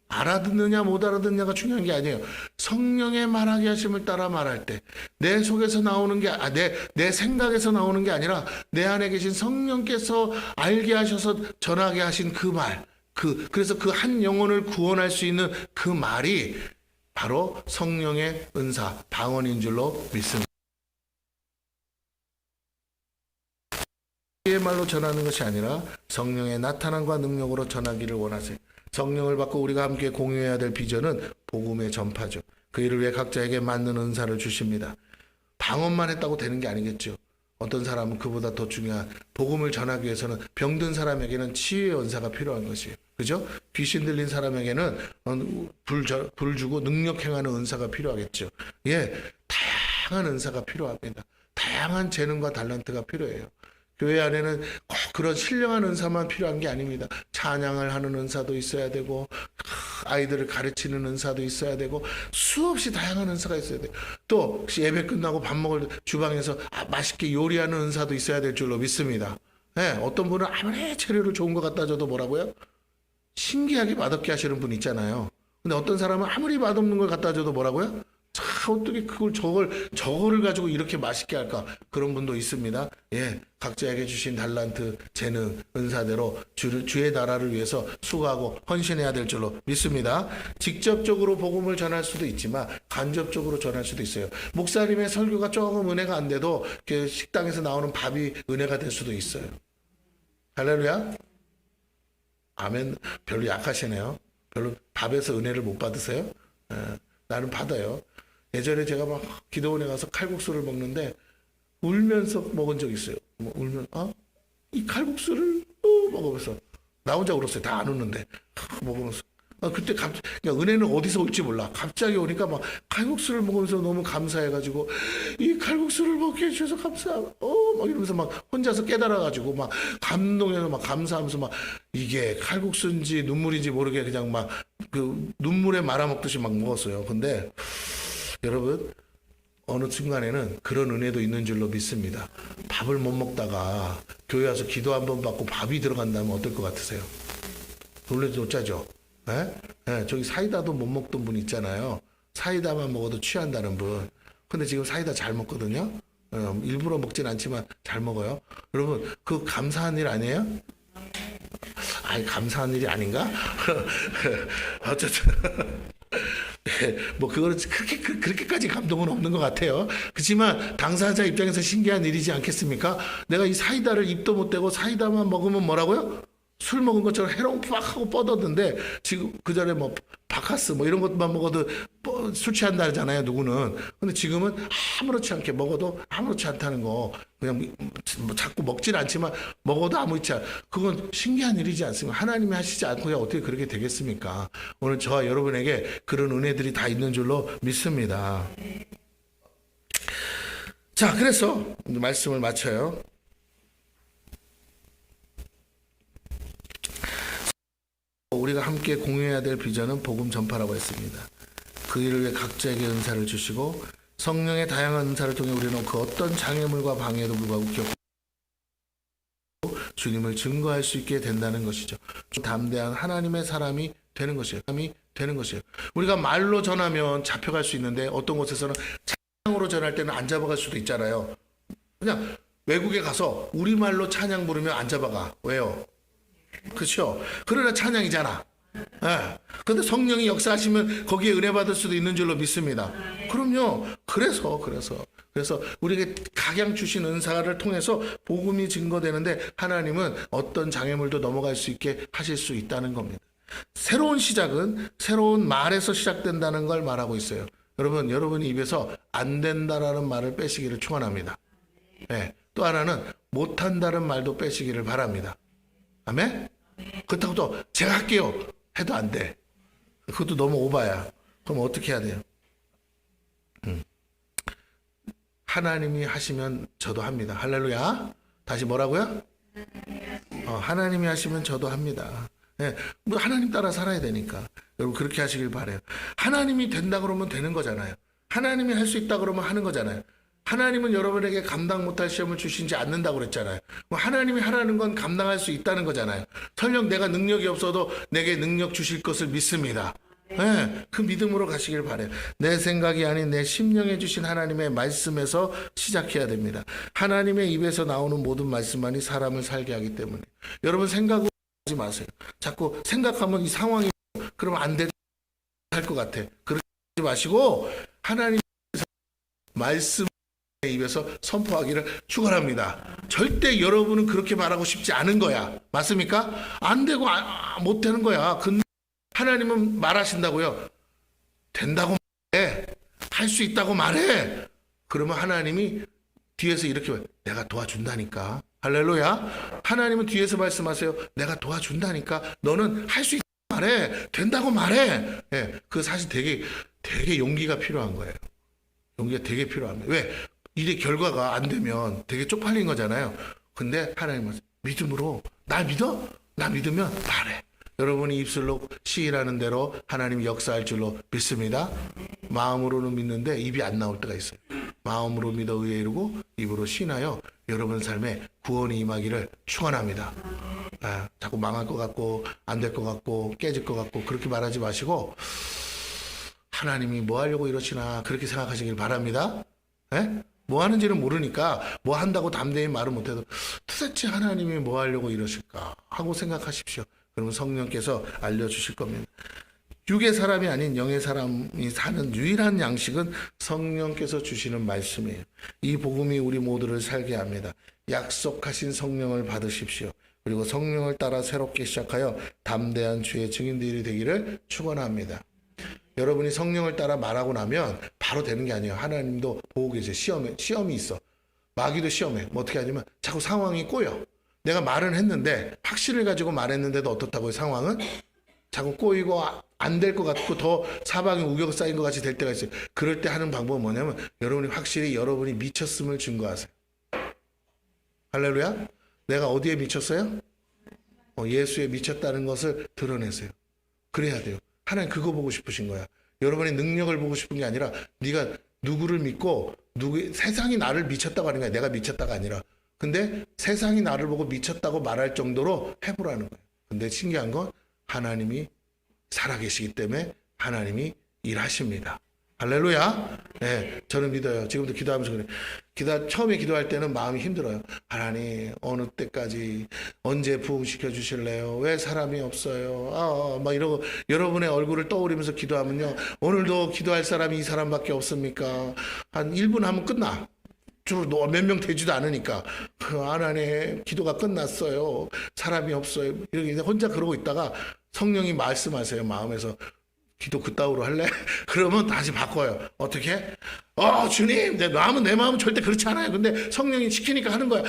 알아듣느냐 못 알아듣느냐가 중요한 게 아니에요. 성령의 말하게 하심을 따라 말할 때 내 속에서 나오는 게 내 생각에서 나오는 게 아니라 내 안에 계신 성령께서 알게 하셔서 전하게 하신 그 말, 그래서 그 한 영혼을 구원할 수 있는 그 말이 바로 성령의 은사, 방언인 줄로 믿습니다. 의 말로 전하는 것이 아니라 성령의 나타남과 능력으로 전하기를 원하세요. 성령을 받고 우리가 함께 공유해야 될 비전은 복음의 전파죠. 그 일을 위해 각자에게 맞는 은사를 주십니다. 방언만 했다고 되는 게 아니겠죠. 어떤 사람은 그보다 더 중요한 복음을 전하기 위해서는 병든 사람에게는 치유의 은사가 필요한 것이에요. 그죠? 귀신 들린 사람에게는 불 주고 능력 행하는 은사가 필요하겠죠. 예, 다양한 은사가 필요합니다. 다양한 재능과 달란트가 필요해요. 교회 안에는 꼭 그런 신령한 은사만 필요한 게 아닙니다. 찬양을 하는 은사도 있어야 되고 아이들을 가르치는 은사도 있어야 되고 수없이 다양한 은사가 있어야 돼요. 또 예배 끝나고 밥 먹을 주방에서 맛있게 요리하는 은사도 있어야 될 줄로 믿습니다. 네, 어떤 분은 아무리 재료를 좋은 거 갖다 줘도 뭐라고요? 신기하게 맛없게 하시는 분 있잖아요. 근데 어떤 사람은 아무리 맛없는 걸 갖다 줘도 뭐라고요? 어떻게 저거를 가지고 이렇게 맛있게 할까? 그런 분도 있습니다. 예, 각자에게 주신 달란트, 재능, 은사대로 주의 나라를 위해서 수고하고 헌신해야 될 줄로 믿습니다. 직접적으로 복음을 전할 수도 있지만 간접적으로 전할 수도 있어요. 목사님의 설교가 조금 은혜가 안 돼도 식당에서 나오는 밥이 은혜가 될 수도 있어요. 할렐루야. 아멘. 별로 약하시네요. 별로 밥에서 은혜를 못 받으세요? 나는 받아요. 예전에 제가 막 기도원에 가서 칼국수를 먹는데 울면서 먹은 적 있어요. 이 칼국수를 먹으면서 나 혼자 울었어요. 다 안 웃는데 먹으면서 그때 그러니까 은혜는 어디서 올지 몰라. 갑자기 오니까 막 칼국수를 먹으면서 너무 감사해가지고 이 칼국수를 먹게 해주셔서 감사하고 막 이러면서 막 혼자서 깨달아가지고 막 감동해서 막 감사하면서 막 이게 칼국수인지 눈물인지 모르게 그냥 막 그 눈물에 말아먹듯이 막 먹었어요. 근데 여러분 어느 순간에는 그런 은혜도 있는 줄로 믿습니다. 밥을 못 먹다가 교회 와서 기도 한번 받고 밥이 들어간다면 어떨 것 같으세요? 놀라지 못하죠? 저기 사이다도 못 먹던 분 있잖아요. 사이다만 먹어도 취한다는 분. 근데 지금 사이다 잘 먹거든요. 일부러 먹진 않지만 잘 먹어요. 여러분 그 감사한 일 아니에요? 아니 감사한 일이 아닌가? 어쨌든 뭐 그거는 그렇게까지 감동은 없는 것 같아요. 그렇지만 당사자 입장에서 신기한 일이지 않겠습니까? 내가 이 사이다를 입도 못 대고 사이다만 먹으면 뭐라고요? 술 먹은 것처럼 해롱 팍 하고 뻗었는데 지금 그 전에 뭐 바카스 뭐 이런 것만 먹어도 술 취한다 하잖아요, 누구는. 근데 지금은 아무렇지 않게 먹어도 아무렇지 않다는 거, 그냥 뭐 자꾸 먹진 않지만 먹어도 아무렇지 않. 그건 신기한 일이지 않습니까? 하나님이 하시지 않고 어떻게 그렇게 되겠습니까? 오늘 저와 여러분에게 그런 은혜들이 다 있는 줄로 믿습니다. 자, 그래서 말씀을 마쳐요. 우리가 함께 공유해야 될 비전은 복음 전파라고 했습니다. 그 일을 위해 각자에게 은사를 주시고 성령의 다양한 은사를 통해 우리는 그 어떤 장애물과 방해에도 불구하고 주님을 증거할 수 있게 된다는 것이죠. 담대한 하나님의 사람이 되는 것이에요. 우리가 말로 전하면 잡혀갈 수 있는데 어떤 곳에서는 찬양으로 전할 때는 안 잡아갈 수도 있잖아요. 그냥 외국에 가서 우리말로 찬양 부르면 안 잡아가. 왜요? 그렇죠. 그러나 찬양이잖아. 그런데 성령이 역사하시면 거기에 은혜 받을 수도 있는 줄로 믿습니다. 그럼요. 그래서 우리에게 각양 주신 은사를 통해서 복음이 증거되는데 하나님은 어떤 장애물도 넘어갈 수 있게 하실 수 있다는 겁니다. 새로운 시작은 새로운 말에서 시작된다는 걸 말하고 있어요. 여러분이 입에서 안 된다라는 말을 빼시기를 축원합니다. 또 하나는 못한다는 말도 빼시기를 바랍니다. 아멘? 그렇다고 또 제가 할게요 해도 안 돼. 그것도 너무 오바야. 그럼 어떻게 해야 돼요? 하나님이 하시면 저도 합니다. 할렐루야. 다시 뭐라고요? 하나님이 하시면 저도 합니다. 뭐 하나님 따라 살아야 되니까 여러분 그렇게 하시길 바라요. 하나님이 된다 그러면 되는 거잖아요. 하나님이 할 수 있다 그러면 하는 거잖아요. 하나님은 여러분에게 감당 못할 시험을 주시지 않는다고 그랬잖아요. 하나님이 하라는 건 감당할 수 있다는 거잖아요. 설령 내가 능력이 없어도 내게 능력 주실 것을 믿습니다. 그 믿음으로 가시길 바라요. 내 생각이 아닌 내 심령에 주신 하나님의 말씀에서 시작해야 됩니다. 하나님의 입에서 나오는 모든 말씀만이 사람을 살게 하기 때문에 여러분 생각을 하지 마세요. 자꾸 생각하면 이 상황이 그러면 안 될 것 같아. 그렇게 하지 마시고 하나님의 말씀 입에서 선포하기를 축원합니다. 절대 여러분은 그렇게 말하고 싶지 않은 거야. 맞습니까? 안 되고 못 되는 거야. 근데 하나님은 말하신다고요. 된다고 말해. 할 수 있다고 말해. 그러면 하나님이 뒤에서 이렇게 내가 도와준다니까. 할렐루야. 하나님은 뒤에서 말씀하세요. 내가 도와준다니까. 너는 할 수 있다고 말해. 된다고 말해. 그 사실 되게 용기가 필요한 거예요. 용기가 되게 필요합니다. 왜? 일의 결과가 안 되면 되게 쪽팔린 거잖아요. 근데 하나님은 믿음으로 나 믿어? 나 믿으면 말해. 여러분이 입술로 시인하는 대로 하나님이 역사할 줄로 믿습니다. 마음으로는 믿는데 입이 안 나올 때가 있어요. 마음으로 믿어 의에 이르고 입으로 시인하여 여러분 삶에 구원이 임하기를 축원합니다. 자꾸 망할 것 같고 안 될 것 같고 깨질 것 같고 그렇게 말하지 마시고 하나님이 뭐 하려고 이러시나 그렇게 생각하시길 바랍니다. 뭐 하는지는 모르니까 뭐 한다고 담대히 말을 못해도 도대체 하나님이 뭐 하려고 이러실까 하고 생각하십시오. 그러면 성령께서 알려주실 겁니다. 육의 사람이 아닌 영의 사람이 사는 유일한 양식은 성령께서 주시는 말씀이에요. 이 복음이 우리 모두를 살게 합니다. 약속하신 성령을 받으십시오. 그리고 성령을 따라 새롭게 시작하여 담대한 주의 증인들이 되기를 축원합니다. 여러분이 성령을 따라 말하고 나면 바로 되는 게 아니에요. 하나님도 보고 계세요. 시험이 있어. 마귀도 시험해. 뭐 어떻게 하냐면 자꾸 상황이 꼬여. 내가 말은 했는데 확신을 가지고 말했는데도 어떻다고요? 상황은 자꾸 꼬이고 안 될 것 같고 더 사방에 우겨 쌓인 것 같이 될 때가 있어요. 그럴 때 하는 방법은 뭐냐면 여러분이 확실히 여러분이 미쳤음을 증거하세요. 할렐루야. 내가 어디에 미쳤어요? 예수에 미쳤다는 것을 드러내세요. 그래야 돼요. 하나님 그거 보고 싶으신 거야. 여러분의 능력을 보고 싶은 게 아니라 네가 누구를 믿고 세상이 나를 미쳤다고 하는 거야. 내가 미쳤다가 아니라. 근데 세상이 나를 보고 미쳤다고 말할 정도로 해보라는 거예요. 근데 신기한 건 하나님이 살아계시기 때문에 하나님이 일하십니다. 할렐루야. 네, 저는 믿어요. 지금도 기도하면서 그래요. 처음에 기도할 때는 마음이 힘들어요. 하나님, 어느 때까지, 언제 부흥시켜 주실래요? 왜 사람이 없어요? 막 이러고, 여러분의 얼굴을 떠올리면서 기도하면요. 오늘도 기도할 사람이 이 사람밖에 없습니까? 한 1분 하면 끝나. 몇 명 되지도 않으니까. 하나님, 기도가 끝났어요. 사람이 없어요. 이렇게 혼자 그러고 있다가 성령이 말씀하세요. 마음에서. 기도 그따위로 할래? 그러면 다시 바꿔요. 어떻게? 주님, 내 마음은 절대 그렇지 않아요. 근데 성령이 시키니까 하는 거야.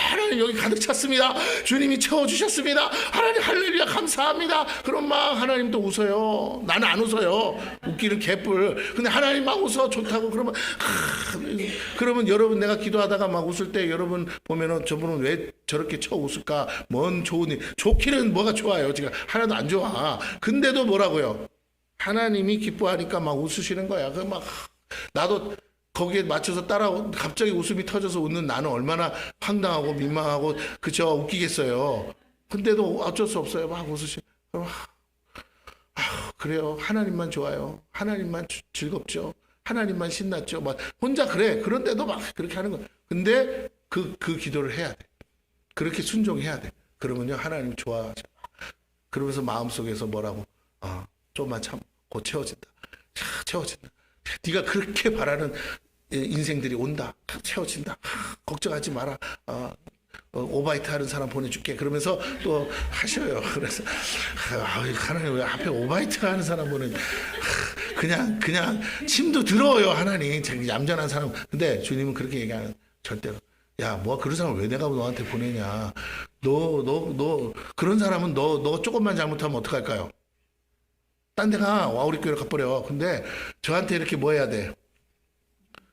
하나님 여기 가득 찼습니다. 주님이 채워주셨습니다. 하나님 할렐루야 감사합니다. 그럼 막 하나님 또 웃어요. 나는 안 웃어요. 웃기는 개뿔. 근데 하나님 막 웃어 좋다고 그러면 여러분 내가 기도하다가 막 웃을 때 여러분 보면은 저분은 왜 저렇게 쳐 웃을까? 뭔 좋은 일. 좋기는 뭐가 좋아요. 지금 하나도 안 좋아. 근데도 뭐라고요? 하나님이 기뻐하니까 막 웃으시는 거야. 나도 거기에 맞춰서 갑자기 웃음이 터져서 웃는 나는 얼마나 황당하고 민망하고, 그쵸? 웃기겠어요. 근데도 어쩔 수 없어요. 막 그래요. 하나님만 좋아요. 하나님만 즐겁죠. 하나님만 신났죠. 막 혼자 그래. 그런데도 막 그렇게 하는 거야. 근데 그 기도를 해야 돼. 그렇게 순종해야 돼. 그러면요, 하나님 좋아하죠. 그러면서 마음속에서 뭐라고? 좀만 참, 곧 채워진다. 채워진다. 네가 그렇게 바라는 인생들이 온다. 채워진다. 걱정하지 마라. 오바이트 하는 사람 보내줄게. 그러면서 또 하셔요. 그래서 하나님 왜 앞에 오바이트 하는 사람 그냥 침도 들어요. 하나님 얌전한 사람. 근데 주님은 그렇게 얘기하는 절대로. 야, 뭐 그런 사람 왜 내가 너한테 보내냐. 너 그런 사람은 너 조금만 잘못하면 어떡할까요? 딴 데가 와우리 교회로 가버려. 근데 저한테 이렇게 뭐 해야 돼?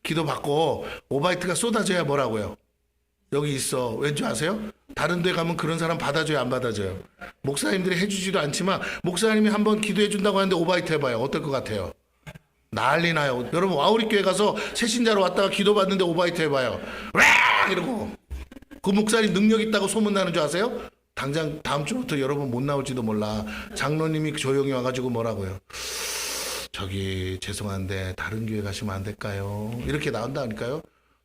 기도 받고 오바이트가 쏟아져야 뭐라고요? 여기 있어. 왠지 아세요? 다른 데 가면 그런 사람 받아줘요, 안 받아줘요? 목사님들이 해주지도 않지만 목사님이 한번 기도해 준다고 하는데 오바이트 해봐요. 어떨 것 같아요? 난리 나요. 여러분 와우리 교회 가서 새신자로 왔다가 기도 받는데 오바이트 해봐요. 와! 이러고. 그 목사님 능력 있다고 소문나는 줄 아세요? 당장 다음 주부터 여러분 못 나올지도 몰라. 장로님이 조용히 와가지고 뭐라고요? 저기 죄송한데 다른 교회 가시면 안 될까요? 이렇게 나온다니까요.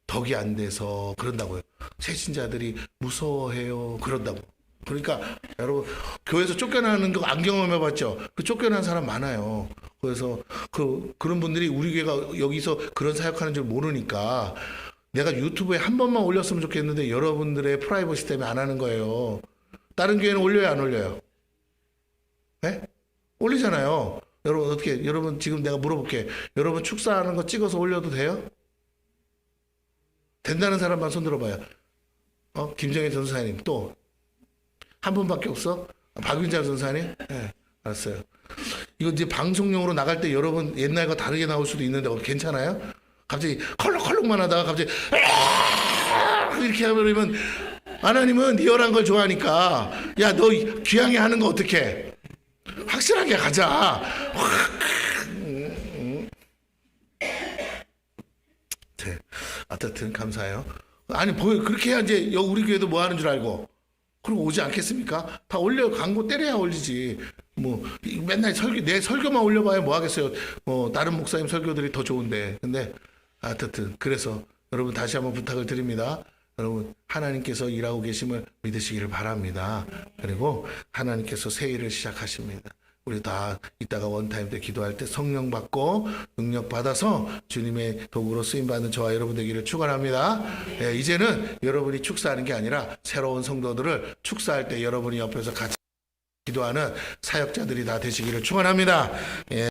덕이 안 돼서 그런다고요. 새신자들이 무서워해요. 그런다고. 그러니까 여러분 교회에서 쫓겨나는 거 안 경험해봤죠? 그 쫓겨난 사람 많아요. 그래서 그런 분들이 우리 교회가 여기서 그런 사역하는 줄 모르니까 내가 유튜브에 한 번만 올렸으면 좋겠는데 여러분들의 프라이버시 때문에 안 하는 거예요. 다른 교회는 올려요, 안 올려요? 네? 올리잖아요. 여러분 어떻게? 여러분 지금 내가 물어볼게. 여러분 축사하는 거 찍어서 올려도 돼요? 된다는 사람만 손 들어봐요. 김정혜 전사님 또 한 분밖에 없어? 박윤자 전사님? 네, 알았어요. 이거 이제 방송용으로 나갈 때 여러분 옛날과 다르게 나올 수도 있는데 괜찮아요? 갑자기 컬럭컬럭만 하다가 갑자기 이렇게 하면 하나님은 리얼한 걸 좋아하니까 야, 너 귀향에 하는 거 어떡해? 확실하게 가자. 네, 어쨌든 감사해요. 아니 그렇게 해야 이제 우리 교회도 뭐 하는 줄 알고 그리고 오지 않겠습니까? 다 올려. 광고 때려야 올리지. 뭐 맨날 내 설교만 올려봐야 뭐 하겠어요. 다른 목사님 설교들이 더 좋은데. 근데 어쨌든 그래서 여러분 다시 한번 부탁을 드립니다. 여러분 하나님께서 일하고 계심을 믿으시기를 바랍니다. 그리고 하나님께서 새 일을 시작하십니다. 우리 다 이따가 원타임 때 기도할 때 성령 받고 능력 받아서 주님의 도구로 쓰임받는 저와 여러분 되기를 축원합니다. 예, 이제는 여러분이 축사하는 게 아니라 새로운 성도들을 축사할 때 여러분이 옆에서 같이 기도하는 사역자들이 다 되시기를 축원합니다. 예.